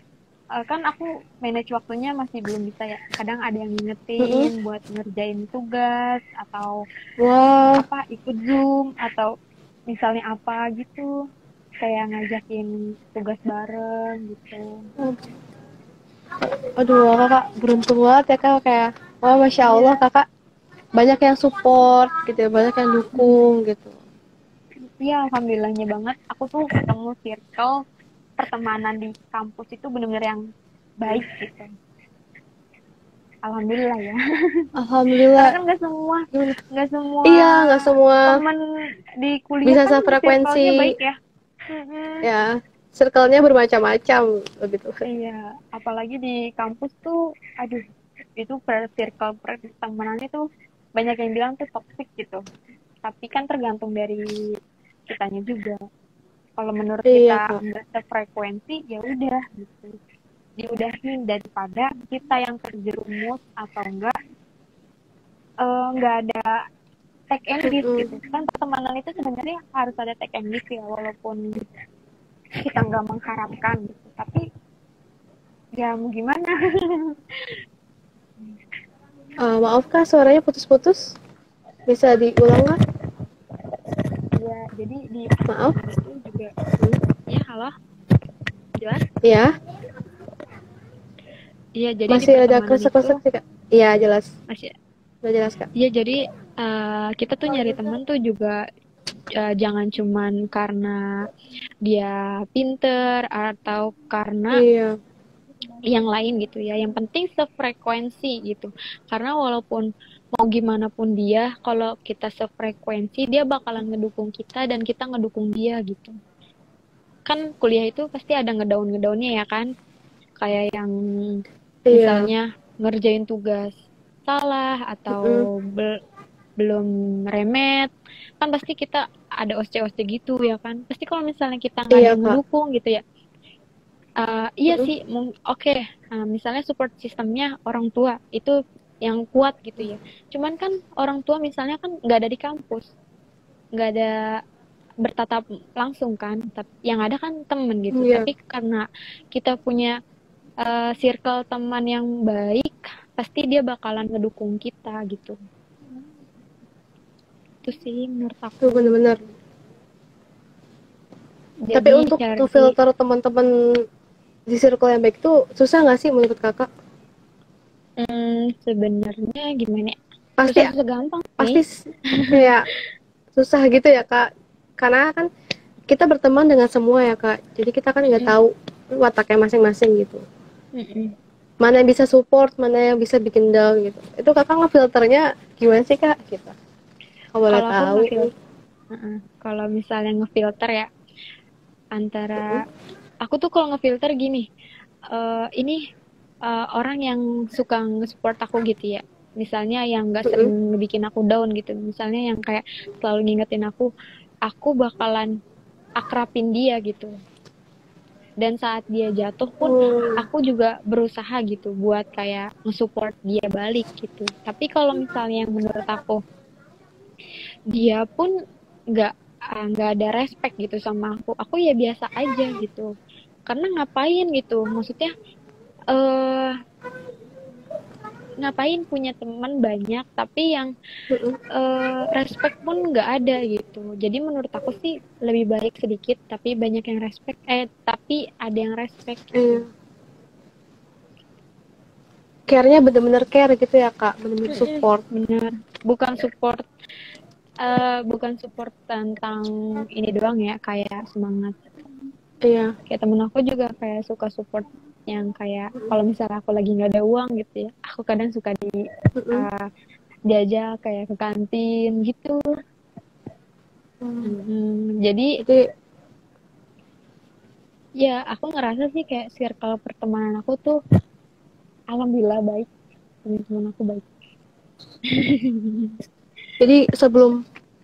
kan aku manage waktunya masih belum bisa ya. Kadang ada yang ngingetin buat ngerjain tugas atau Wah, apa ikut Zoom atau misalnya apa gitu. Kayak ngajakin tugas bareng gitu. aduh kakak beruntung banget ya kak, kayak wah masya Allah kakak banyak yang support gitu ya, banyak yang dukung gitu. Iya, alhamdulillahnya banget. Aku tuh ketemu circle pertemanan di kampus itu bener-bener yang baik gitu. Alhamdulillah ya. Alhamdulillah. Karena kan nggak semua Iya, nggak semua teman di kuliah bisa kan sefrekuensi. circle-nya baik ya. Ya, circle-nya bermacam-macam begitu. Iya, apalagi di kampus tuh, aduh, itu circle pertemanannya tuh banyak yang bilang tuh toxic gitu. Tapi kan tergantung dari kitanya juga. Kalau menurut Iya kita kak. nggak sefrekuensi, ya udah gitu. Diudahin daripada kita yang terjerumus atau nggak ada take and give gitu. Kan pertemanan itu sebenarnya harus ada take and give ya, walaupun kita nggak mengharapkan gitu. Tapi ya mau gimana? Maaf kak, suaranya putus-putus. Bisa diulang kak? Ya, jadi di Maaf. itu juga. Ya, halo. Jelas? Iya. Iya, jadi Masih di ada pertemanan kresek-kresek itu sih kak. Iya jelas. masih. Udah jelas kak. Iya, jadi kita tuh nyari teman tuh juga jangan cuman karena dia pinter atau karena Iya. yang lain gitu ya. Yang penting sefrekuensi gitu. Karena walaupun mau gimana pun dia, kalau kita sefrekuensi, dia bakalan ngedukung kita dan kita ngedukung dia gitu. Kan kuliah itu pasti ada ngedaun-ngedaunnya ya kan? Kayak yang misalnya ngerjain tugas salah atau belum remet, kan pasti kita ada osce-osce gitu ya kan? Pasti kalau misalnya kita nggak ada Iya yang kak. ngedukung gitu ya. Iya sih, oke. Misalnya support sistemnya orang tua itu yang kuat gitu ya. Cuman kan orang tua misalnya kan nggak ada di kampus, nggak ada bertatap langsung kan. Yang ada kan temen gitu. Iya. Tapi karena kita punya circle teman yang baik, pasti dia bakalan ngedukung kita gitu. Itu sih menurut aku. Itu bener-bener. Jadi Tapi untuk ngefilter teman-teman di circle yang baik itu susah nggak sih menurut kakak? Sebenarnya gimana? Pasti Susah gampang pasti sih. kayak susah gitu ya kak. Karena kan kita berteman dengan semua ya kak. Jadi kita kan nggak tahu wataknya masing-masing gitu. Mana yang bisa support, mana yang bisa bikin down gitu. Itu kakak ngefilternya gimana sih kak? Gitu. Kalau boleh tahu. Kalau misalnya ngefilter ya antara aku tuh kalau ngefilter gini, ini orang yang suka nge-support aku gitu ya. Misalnya yang nggak sering bikin aku down gitu. Misalnya yang kayak selalu ngingetin aku bakalan akrabin dia gitu. Dan saat dia jatuh pun aku juga berusaha gitu buat kayak nge-support dia balik gitu. Tapi kalau misalnya yang menurut dia pun nggak ada respect gitu sama aku ya biasa aja gitu. Karena ngapain gitu, maksudnya eh ngapain punya teman banyak tapi yang respect pun nggak ada gitu. Jadi menurut aku sih lebih baik sedikit tapi banyak yang respect, tapi ada yang respect gitu. Iya. Care-nya bener-bener care gitu ya kak, bener-bener support. Bener, bukan support tentang ini doang ya, kayak semangat. Iya. Kayak temen aku juga kayak suka support yang kayak kalau misalnya aku lagi nggak ada uang gitu ya, aku kadang suka uh, diajak kayak ke kantin gitu. Jadi Jadi ya aku ngerasa sih kayak circle pertemanan aku tuh alhamdulillah baik, teman-teman aku baik. jadi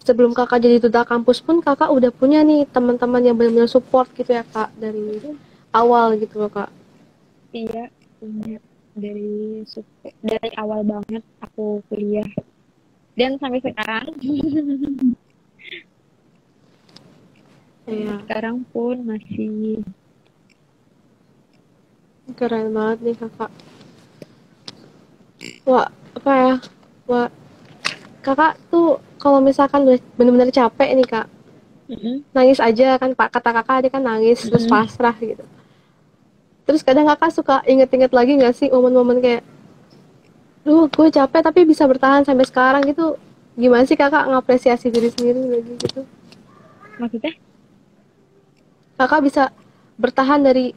sebelum kakak jadi duta kampus pun kakak udah punya nih teman-teman yang benar-benar support gitu ya kak dari awal gitu loh kak. Iya, punya dari awal banget aku kuliah dan sampai sekarang. Iya. Sekarang pun masih. Keren banget nih kakak. Wah, apa ya? Wah, kakak tuh kalau misalkan udah bener-bener capek nih kak, nangis aja kan pak, kata kakak tadi kan nangis terus pasrah gitu. Terus kadang kakak suka inget-inget lagi nggak sih momen-momen kayak, duh gue capek tapi bisa bertahan sampai sekarang gitu. Gimana sih kakak ngapresiasi diri sendiri lagi gitu? Maksudnya? Kakak bisa bertahan dari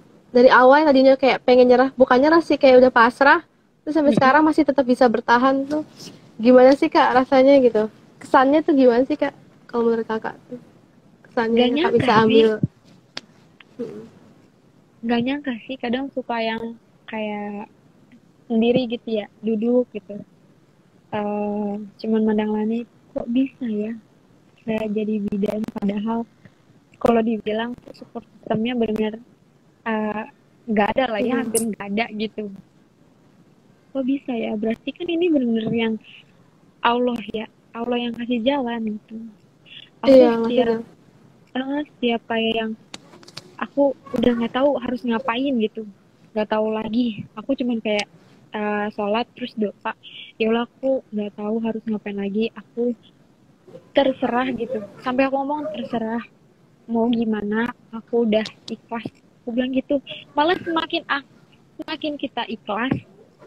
awal yang tadinya kayak pengen nyerah, bukan nyerah sih, kayak udah pasrah, terus sampai sekarang masih tetap bisa bertahan tuh. Gimana sih kak rasanya gitu? Kesannya tuh gimana sih kak? Kalau menurut kakak tuh kesannya Gak yang kakak nyangka bisa sih, ambil. gak nyangka sih. Kadang suka yang kayak sendiri gitu ya, duduk gitu. Cuman mandang langit, kok bisa ya saya jadi bidan, padahal kalau dibilang tuh support sistemnya benar-benar uh, nggak ada lah ya, hampir nggak ada gitu. Kok bisa ya? Berarti kan ini benar-benar yang Allah ya, Allah yang kasih jalan gitu. Aku Iya setiap maksudnya. setiap kayak yang aku udah nggak tahu harus ngapain gitu, nggak tahu lagi. Aku cuman kayak sholat terus doa. Ya Allah, aku nggak tahu harus ngapain lagi. Aku terserah gitu. Sampai aku ngomong terserah mau gimana. Aku udah ikhlas. Aku bilang gitu. Malah semakin kita ikhlas,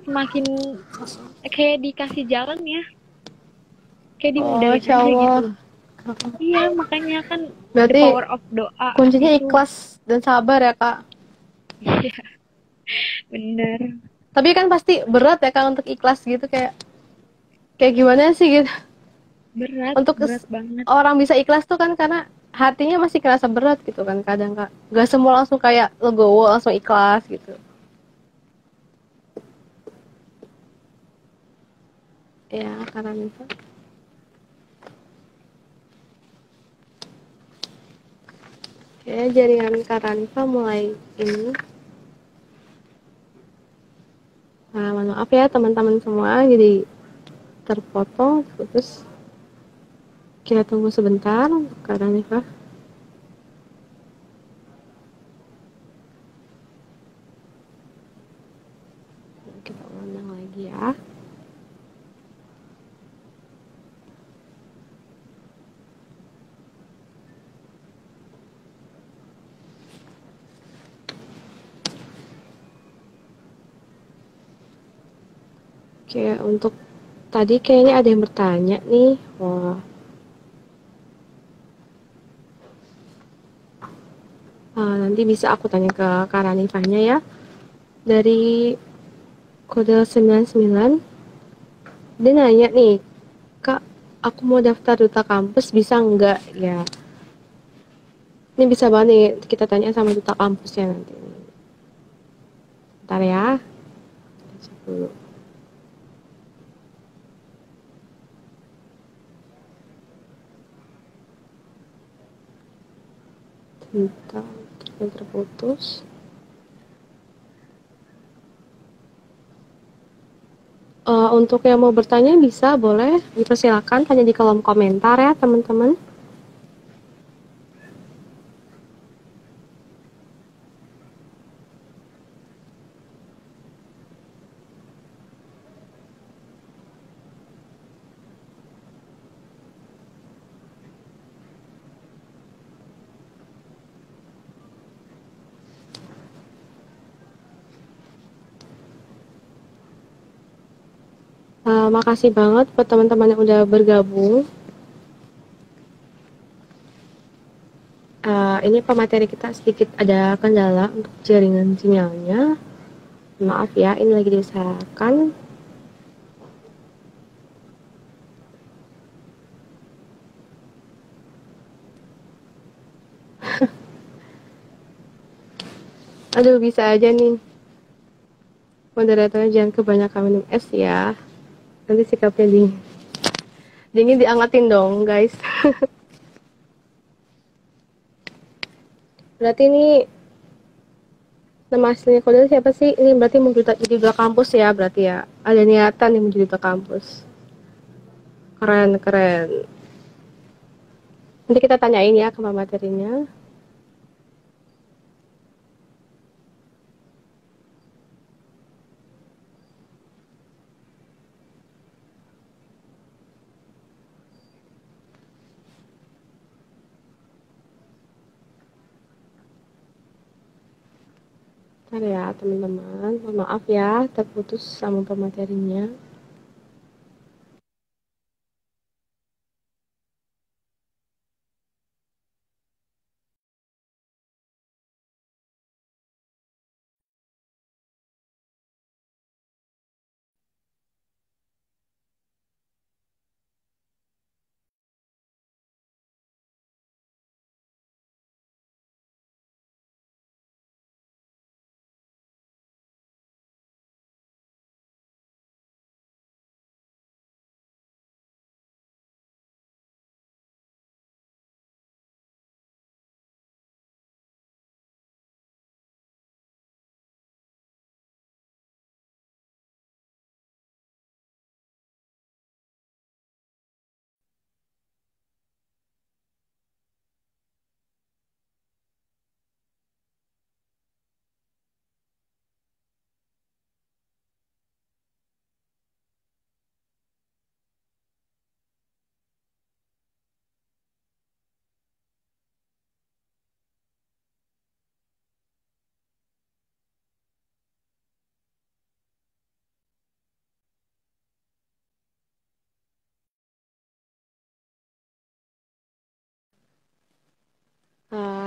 semakin kayak dikasih jalan ya, kayak dimudahin Masya aja Allah. gitu. Iya, makanya kan the Berarti power of doa kuncinya itu. ikhlas dan sabar ya kak. Iya, bener. Tapi kan pasti berat ya kak untuk ikhlas gitu, kayak gimana sih gitu. Untuk Berat banget. orang bisa ikhlas tuh kan karena hatinya masih kerasa berat gitu kan kadang kak. Gak semua langsung kayak legowo langsung ikhlas gitu. Ya karena itu. Ya jaringan Karanifa mulai ini. Nah, maaf ya teman-teman semua, jadi terpotong terus. Kita tunggu sebentar untuk Karanifa. Kita undang lagi ya. Oke, untuk tadi kayaknya ada yang bertanya nih. Wah. Nanti bisa aku tanya ke Karanifanya ya. Dari kode 99, dia nanya nih, Kak, aku mau daftar duta kampus bisa nggak ya? Ini bisa banget nih kita tanya sama duta kampusnya nanti. Bentar ya. Cek dulu. Bentar, terputus. Untuk yang mau bertanya bisa, boleh dipersilakan tanya di kolom komentar ya teman-teman. Makasih banget buat teman-teman yang udah bergabung. Ini pemateri kita sedikit ada kendala untuk jaringan sinyalnya. Maaf ya, ini lagi diusahakan. Aduh, bisa aja nih. Moderatornya jangan kebanyakan minum es ya. Nanti sikapnya dingin. Dingin diangetin dong, guys. Berarti ini nama aslinya Kodel siapa sih? Ini berarti mau jadi duta kampus ya, berarti ya. Ada niatan nih menjadi duta kampus. Keren, keren. Nanti kita tanyain ya ke materinya. Bentar ya teman-teman, mohon maaf ya terputus sama pematerinya.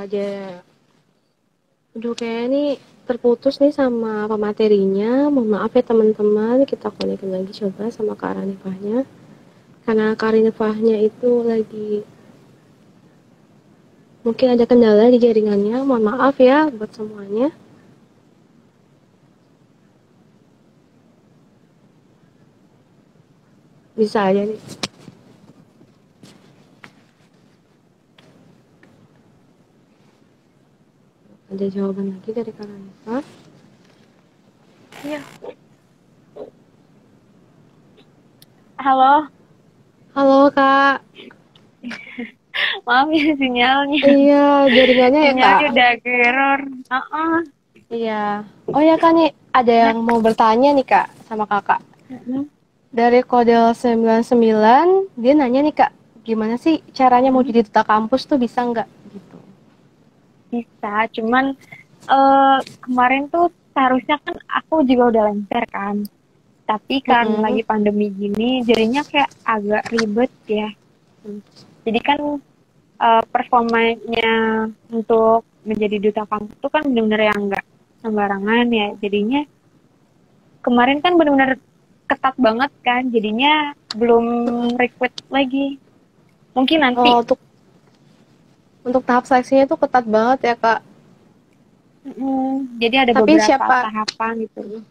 Dia aduh kayaknya nih terputus nih sama pematerinya. Mohon maaf ya teman-teman, kita konekin lagi coba sama Kak Ranifahnya. Karena Kak Ranifahnya itu lagi mungkin ada kendala di jaringannya. Mohon maaf ya buat semuanya. Bisa aja nih. Ada jawaban lagi dari Kak Ranifah? Iya. Halo, Halo Kak. maaf ya sinyalnya. Iya, jaringannya ya Kak. Sinyalnya udah error. Iya. Oh ya Kak nih, ada yang mau bertanya nih Kak sama Kakak. Dari kode 99, dia nanya nih Kak, gimana sih caranya mau jadi duta kampus tuh bisa nggak? Gitu. Bisa, cuman kemarin tuh seharusnya kan aku juga udah lengser kan. Tapi karena lagi pandemi gini, jadinya kayak agak ribet ya. Jadi kan performanya untuk menjadi duta kampus itu kan benar-benar yang nggak sembarangan ya. Jadinya kemarin kan benar-benar ketat banget kan. Jadinya belum rekrut lagi. Mungkin nanti. Oh, untuk tahap seleksinya tuh ketat banget ya Kak. Jadi ada Tapi beberapa tahapan gitu.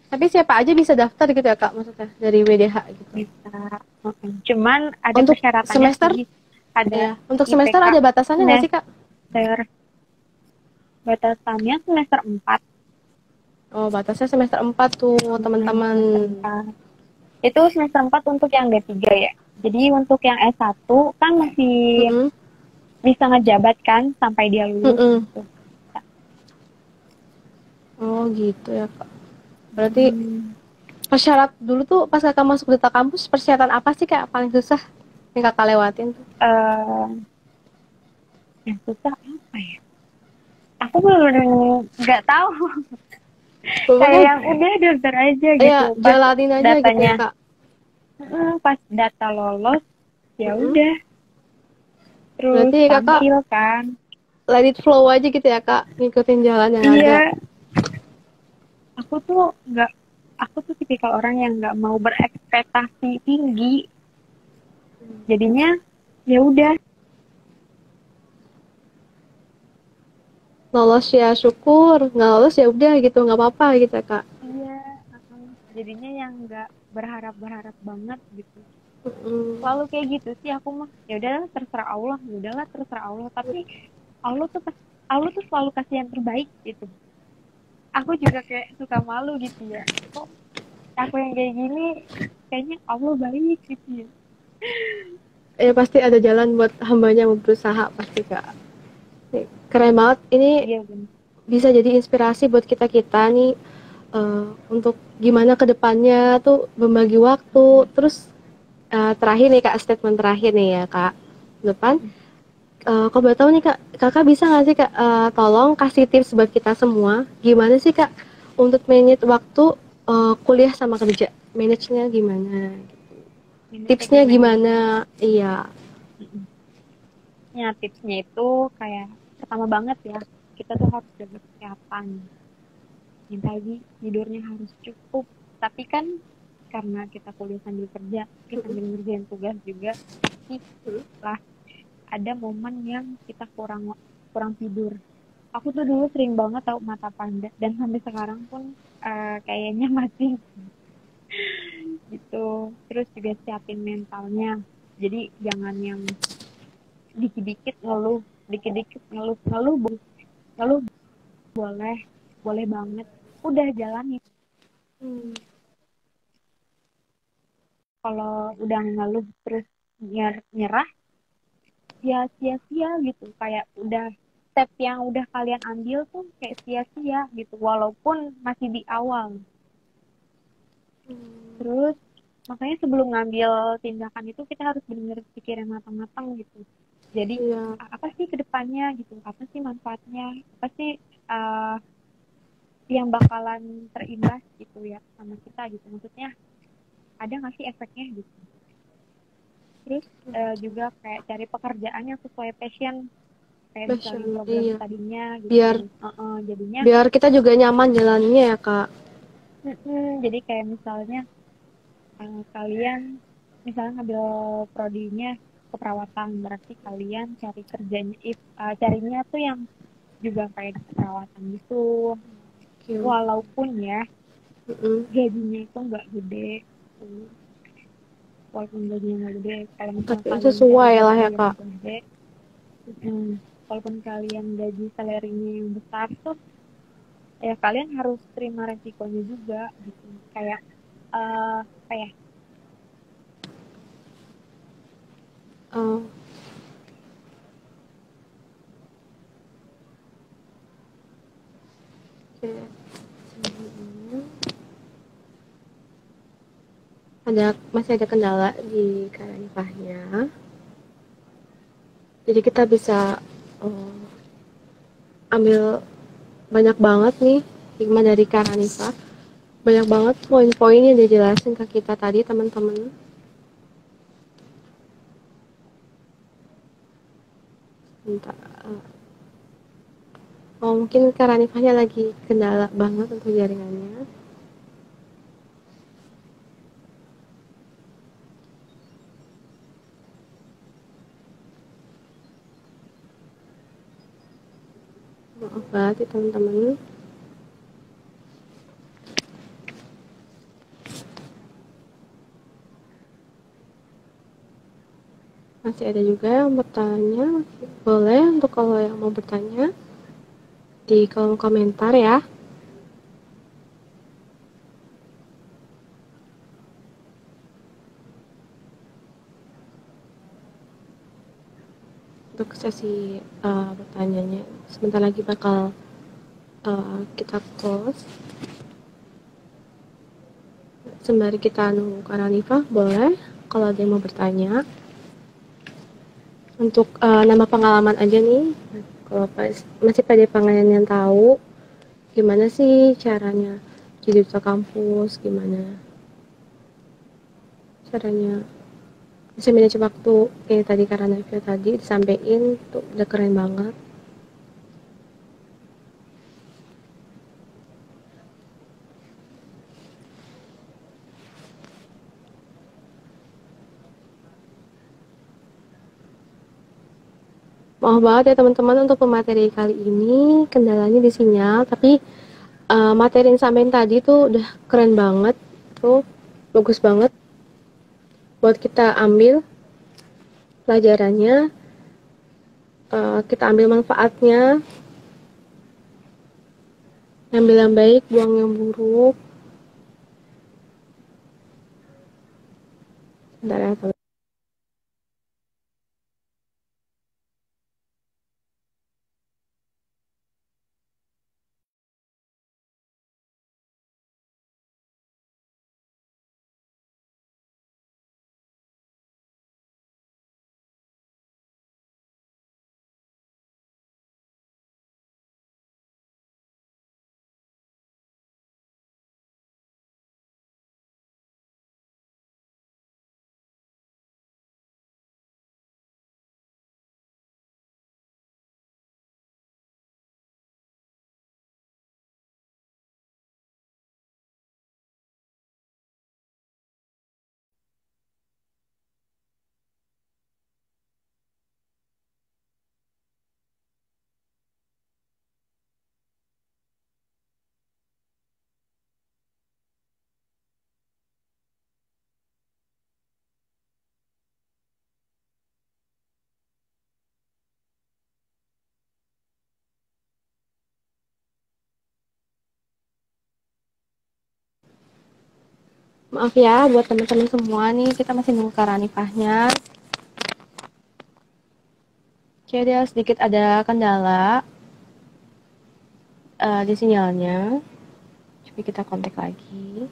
Tapi siapa aja bisa daftar gitu ya Kak, maksudnya dari WDH gitu. Bisa. Cuman ada untuk persyaratannya semester sih. Ada ya. Untuk semester ada batasannya nggak sih Kak? Batasannya semester 4. Oh, batasnya semester 4 tuh teman-teman. Itu semester 4 untuk yang D3 ya. Jadi untuk yang S1 kan masih Mm-mm. bisa ngejabat kan sampai dia lulus Mm-mm. gitu. Oh gitu ya kak. Berarti Hmm, persyarat dulu tuh pas kakak masuk Duta Kampus, persyaratan apa sih kak paling susah yang kakak lewatin tuh? eh, yang susah apa ya? Aku bener-bener nggak tahu. Kayak Pokoknya yang udah daftar aja ya gitu. Pas jalanin aja gitu ya datanya, kak. pas data lolos, ya Mm-mm. udah terus Berarti kakak tampil kan. let it flow aja gitu ya kak, ngikutin jalan yang ada. Iya, aku tuh nggak, aku tuh tipikal orang yang nggak mau berekspektasi tinggi. Jadinya ya udah. Lolos ya syukur, nggak lolos ya udah gitu, nggak apa-apa gitu ya kak. Iya, jadinya yang nggak berharap banget gitu. Mm-mm. Selalu kayak gitu sih aku mah. Ya udahlah terserah Allah, ya udahlah terserah Allah. Tapi Allah tuh selalu kasih yang terbaik gitu. Aku juga kayak suka malu gitu ya. Kok aku yang kayak gini, kayaknya Allah baik gitu ya. Pasti ada jalan buat hambanya mau berusaha pasti kak. Keren banget ini, Iya benar. bisa jadi inspirasi buat kita kita nih, untuk gimana kedepannya tuh membagi waktu. Terus terakhir nih kak, statement terakhir nih ya kak depan, kalau boleh tahu nih kak, kakak bisa nggak sih kak, tolong kasih tips buat kita semua gimana sih kak untuk manage waktu, kuliah sama kerja, manage-nya gimana, Ini kayak tipsnya gimana gitu. gimana, iya. Ya tipsnya itu kayak pertama banget ya, kita tuh harus jaga kesehatan. Yang tadi tidurnya harus cukup. Tapi kan karena kita kuliah sambil kerja, kita sambil ngerjain tugas juga, pasti lah ada momen yang kita kurang kurang tidur. Aku tuh dulu sering banget tahu mata panda dan sampai sekarang pun kayaknya masih gitu. Terus juga siapin mentalnya. Jadi jangan yang dikit-dikit ngeluh, dikit-dikit ngeluh, ngeluh boleh, boleh banget. Udah jalani. Hmm. Kalau udah ngeluh terus nyerah, ya sia-sia gitu. Kayak udah step yang udah kalian ambil tuh kayak sia-sia gitu. Walaupun masih di awal. Terus makanya sebelum ngambil tindakan itu kita harus benar-benar pikirin matang-matang gitu. Jadi Iya. apa sih kedepannya gitu? Apa sih manfaatnya? Apa sih uh, yang bakalan terimbas gitu ya sama kita gitu? Maksudnya ada nggak sih efeknya gitu? Terus juga kayak cari pekerjaan yang sesuai passion kayak Passion, misalnya program iya, studinya gitu. biar Jadinya biar kita juga nyaman jalannya ya kak. jadi kayak misalnya kalian misalnya ngambil prodinya keperawatan berarti kalian cari kerjanya carinya tuh yang juga kayak di keperawatan gitu Oke. walaupun ya Mm-mm. gajinya itu nggak gede tuh. Walaupun gajinya nggak gede kalau misalnya Tapi kalian cari sesuai lah gaji ya yang kak. gede walaupun kalian gaji salarinya yang besar tuh ya kalian harus terima resikonya juga gitu kayak kayak Oh, oke. Masih ada kendala di Karanipahnya. Jadi kita bisa eh, ambil banyak banget nih hikmah dari Karanipah. Banyak banget poin-poin yang dijelasin ke kita tadi teman-teman. Entah, mungkin Karanipahnya lagi kendala banget untuk jaringannya. Maaf banget ya teman-teman. Masih ada juga yang bertanya. Boleh untuk kalau yang mau bertanya di kolom komentar ya. untuk sesi bertanyanya. Sebentar lagi bakal kita close. Sembari kita nunggu Kak Ranifah, boleh kalau ada yang mau bertanya. Untuk nama pengalaman aja nih, kalau masih pada pengen yang tahu gimana sih caranya jadi duta kampus, gimana caranya bisa manage waktu kayak tadi karena Navia tadi disampaikan tuh udah keren banget. Maaf banget ya teman-teman untuk pemateri kali ini kendalanya di sinyal, tapi materi yang sampein tadi tuh udah keren banget, tuh bagus banget buat kita ambil pelajarannya, kita ambil manfaatnya, ambil yang baik, buang yang buruk. Bentar ya teman. Maaf ya buat teman-teman semua nih, kita masih nunggu Kak Ranifahnya. Oke, dia sedikit ada kendala di sinyalnya. Coba kita kontak lagi.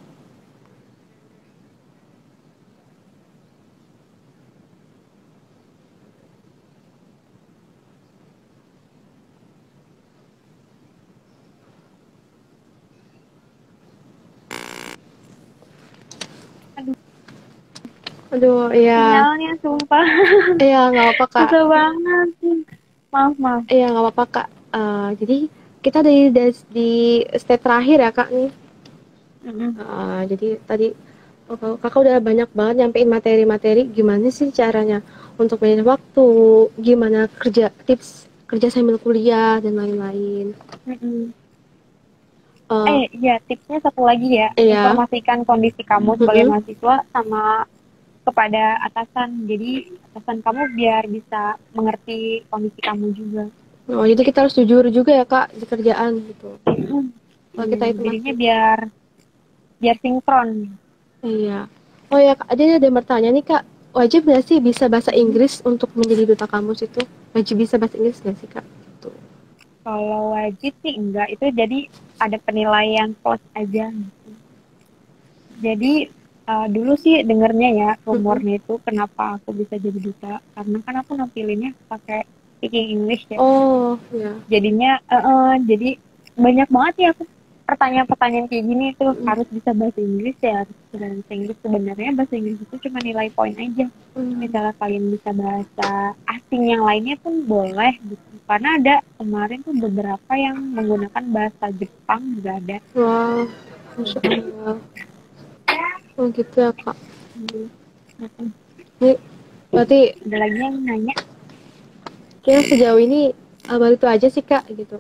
Aduh, iya. Sinyalnya sumpah. Iya, nggak apa-apa Kak. Susah banget. Maaf. Iya, nggak apa-apa Kak. Jadi kita di step terakhir ya Kak nih. Jadi tadi Kakak udah banyak banget nyampein materi-materi gimana sih caranya untuk manage waktu, gimana tips kerja sambil kuliah dan lain-lain. Iya, tipsnya satu lagi ya. Iya. Informasikan kondisi kamu sebagai mahasiswa sama kepada atasan. Jadi atasan kamu biar bisa mengerti kondisi kamu juga. Oh, jadi kita harus jujur juga ya Kak di kerjaan gitu. Kalau kita itu jadinya biar sinkron. Iya. Oh ya, Kak, ada yang bertanya nih Kak, wajib nggak sih bisa bahasa Inggris untuk menjadi duta kampus itu? Wajib bisa bahasa Inggris nggak sih Kak? Tuh. Kalau wajib sih enggak, itu jadi ada penilaian plus aja. Jadi dulu sih dengernya ya rumornya itu kenapa aku bisa jadi duta, karena kan aku nampilinnya pakai speaking English ya. Oh, ya. Jadinya jadi banyak banget ya aku pertanyaan-pertanyaan kayak gini tuh harus bisa bahasa Inggris ya, harus bisa bahasa Inggris. Sebenarnya bahasa Inggris itu cuma nilai poin aja. Misalnya kalian bisa bahasa asing yang lainnya pun boleh gitu. Karena ada kemarin tuh beberapa yang menggunakan bahasa Jepang juga ada. Wow, Masya Allah. Oh gitu ya Kak. Ini berarti Ada lagi yang nanya. kayaknya sejauh ini baru itu aja sih Kak gitu.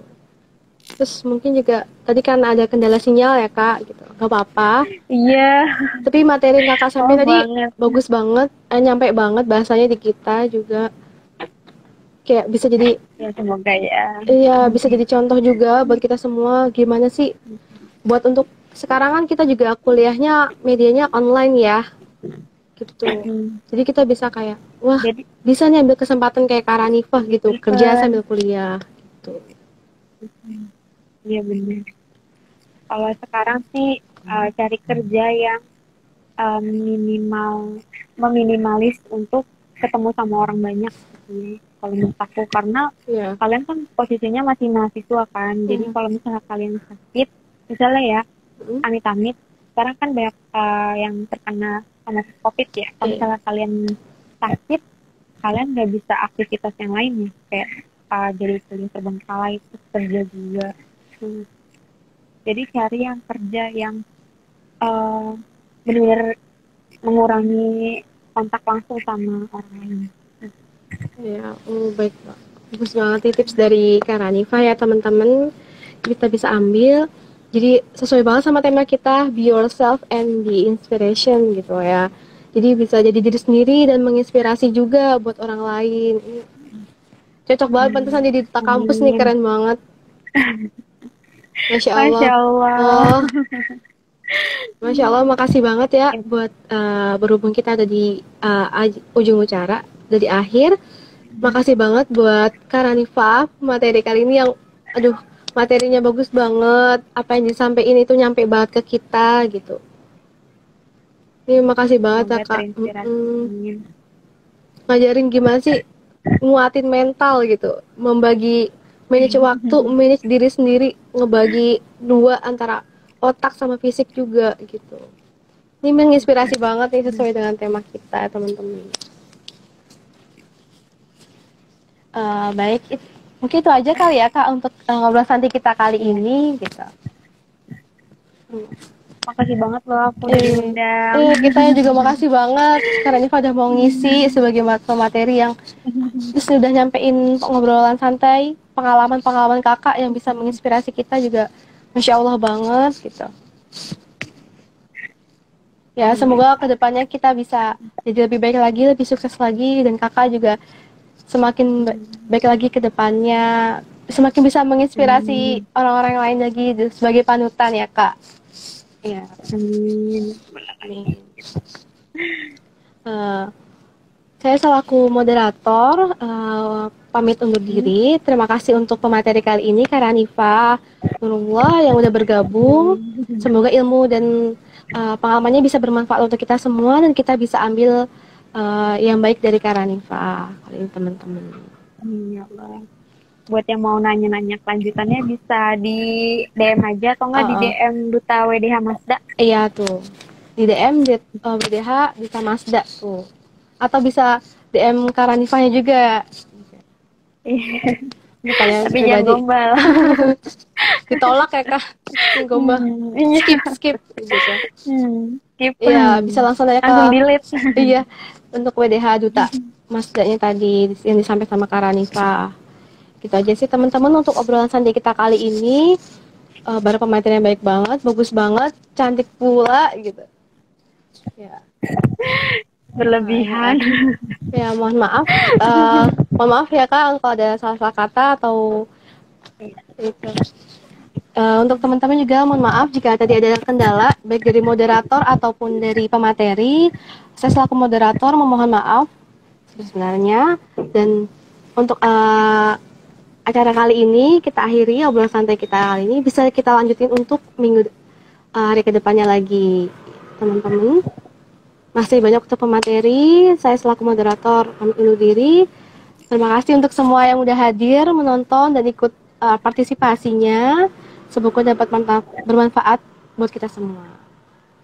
Terus mungkin juga tadi kan ada kendala sinyal ya Kak gitu. Gak apa-apa. Iya. Tapi materi yang Kakak sampai tadi banget. bagus banget, nyampe banget bahasanya di kita juga. Kayak bisa jadi Ya semoga ya. Iya, bisa jadi contoh juga buat kita semua gimana sih buat untuk sekarang kan kita juga kuliahnya medianya online ya. Gitu. Jadi kita bisa kayak wah Jadi bisa nih ambil kesempatan kayak Kak Ranifah gitu, kerja bener. sambil kuliah gitu. Iya benar. Kalau sekarang sih cari kerja yang meminimalis untuk ketemu sama orang banyak sih. Kalau menurut aku karena Iya. kalian kan posisinya masih mahasiswa kan. Jadi Hmm. kalau misalnya kalian sakit, misalnya ya, Hmm. amit-amit, sekarang kan banyak yang terkena sama COVID ya. Kalau Iya. misalnya kalian sakit, kalian nggak bisa aktivitas yang lain ya, kayak jadi kuliah terbengkalai, terus kerja juga. Hmm. Jadi cari yang kerja yang eh, benar-benar mengurangi kontak langsung sama orang lain. Ya, baik Pak. Bagus banget nih tips dari Kak Ranifah ya teman-teman. Kita bisa ambil. Jadi sesuai banget sama tema kita, be yourself and be inspiration gitu ya. Jadi bisa jadi diri sendiri dan menginspirasi juga buat orang lain. Ini cocok banget pantesan jadi duta kampus nih, Amin. keren banget. Masya Allah. Masya Allah. Oh, Masya Allah, makasih banget ya buat berhubung kita ada di ujung acara, udah di akhir. Makasih banget buat Kak Ranifah, materi kali ini yang, aduh, materinya bagus banget. Apa yang disampaikan itu nyampe banget ke kita gitu. Ini makasih banget ya Semoga Kak. terinspirasi. Amin. Ngajarin gimana sih nguatin mental gitu, membagi, manage waktu, manage diri sendiri, ngebagi dua antara otak sama fisik juga gitu. Ini menginspirasi banget nih sesuai dengan tema kita teman-teman. Baik, mungkin itu aja kali ya Kak untuk ngobrol santai kita kali ini gitu. Makasih banget loh aku udah diundang. Kita juga makasih banget karena ini udah mau ngisi sebagai materi yang sudah nyampein ngobrolan santai, pengalaman-pengalaman kakak yang bisa menginspirasi kita juga, Masya Allah banget gitu. Ya, semoga kedepannya kita bisa jadi lebih baik lagi, lebih sukses lagi, dan kakak juga semakin baik lagi ke depannya, semakin bisa menginspirasi orang-orang lain lagi sebagai panutan ya kak. Ya. Amin. Amin. Saya selaku moderator pamit undur diri. Terima kasih untuk pemateri kali ini Kak Ranifah Nurullah yang udah bergabung. Semoga ilmu dan pengalamannya bisa bermanfaat untuk kita semua dan kita bisa ambil yang baik dari Kak Ranifah kali ini teman-teman. Ya Allah. Buat yang mau nanya-nanya kelanjutannya bisa di DM aja atau enggak di DM Duta WDH Mazda. Iya tuh. Di DM WDH Duta Mazda tuh. Atau bisa DM Kak Ranifahnya juga. Bukannya Tapi jangan gombal. Ditolak ya kak, gombal. Skip gitu. Skip. Iya, bisa langsung aja langsung delete. Iya, untuk WDH Duta Mazdanya tadi yang disampaikan sama Kak Ranifah. Gitu aja sih teman-teman untuk obrolan santai kita kali ini. Baru pemateri yang baik banget, bagus banget, cantik pula gitu. Ya. Berlebihan. Ya mohon maaf, mohon maaf ya kak kalau ada salah-salah kata atau itu. Untuk teman-teman juga mohon maaf jika tadi ada kendala baik dari moderator ataupun dari pemateri. Saya selaku moderator memohon maaf sebenarnya, dan untuk acara kali ini kita akhiri, obrolan santai kita kali ini bisa kita lanjutin untuk minggu hari kedepannya lagi teman-teman. Masih banyak untuk pemateri, saya selaku moderator pamit undur diri. Terima kasih untuk semua yang udah hadir, menonton dan ikut partisipasinya. Semoga dapat bermanfaat buat kita semua.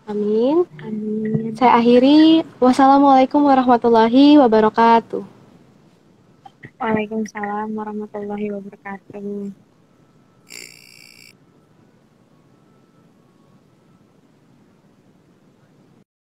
Amin. Amin. Saya akhiri. Wassalamualaikum warahmatullahi wabarakatuh. Waalaikumsalam warahmatullahi wabarakatuh.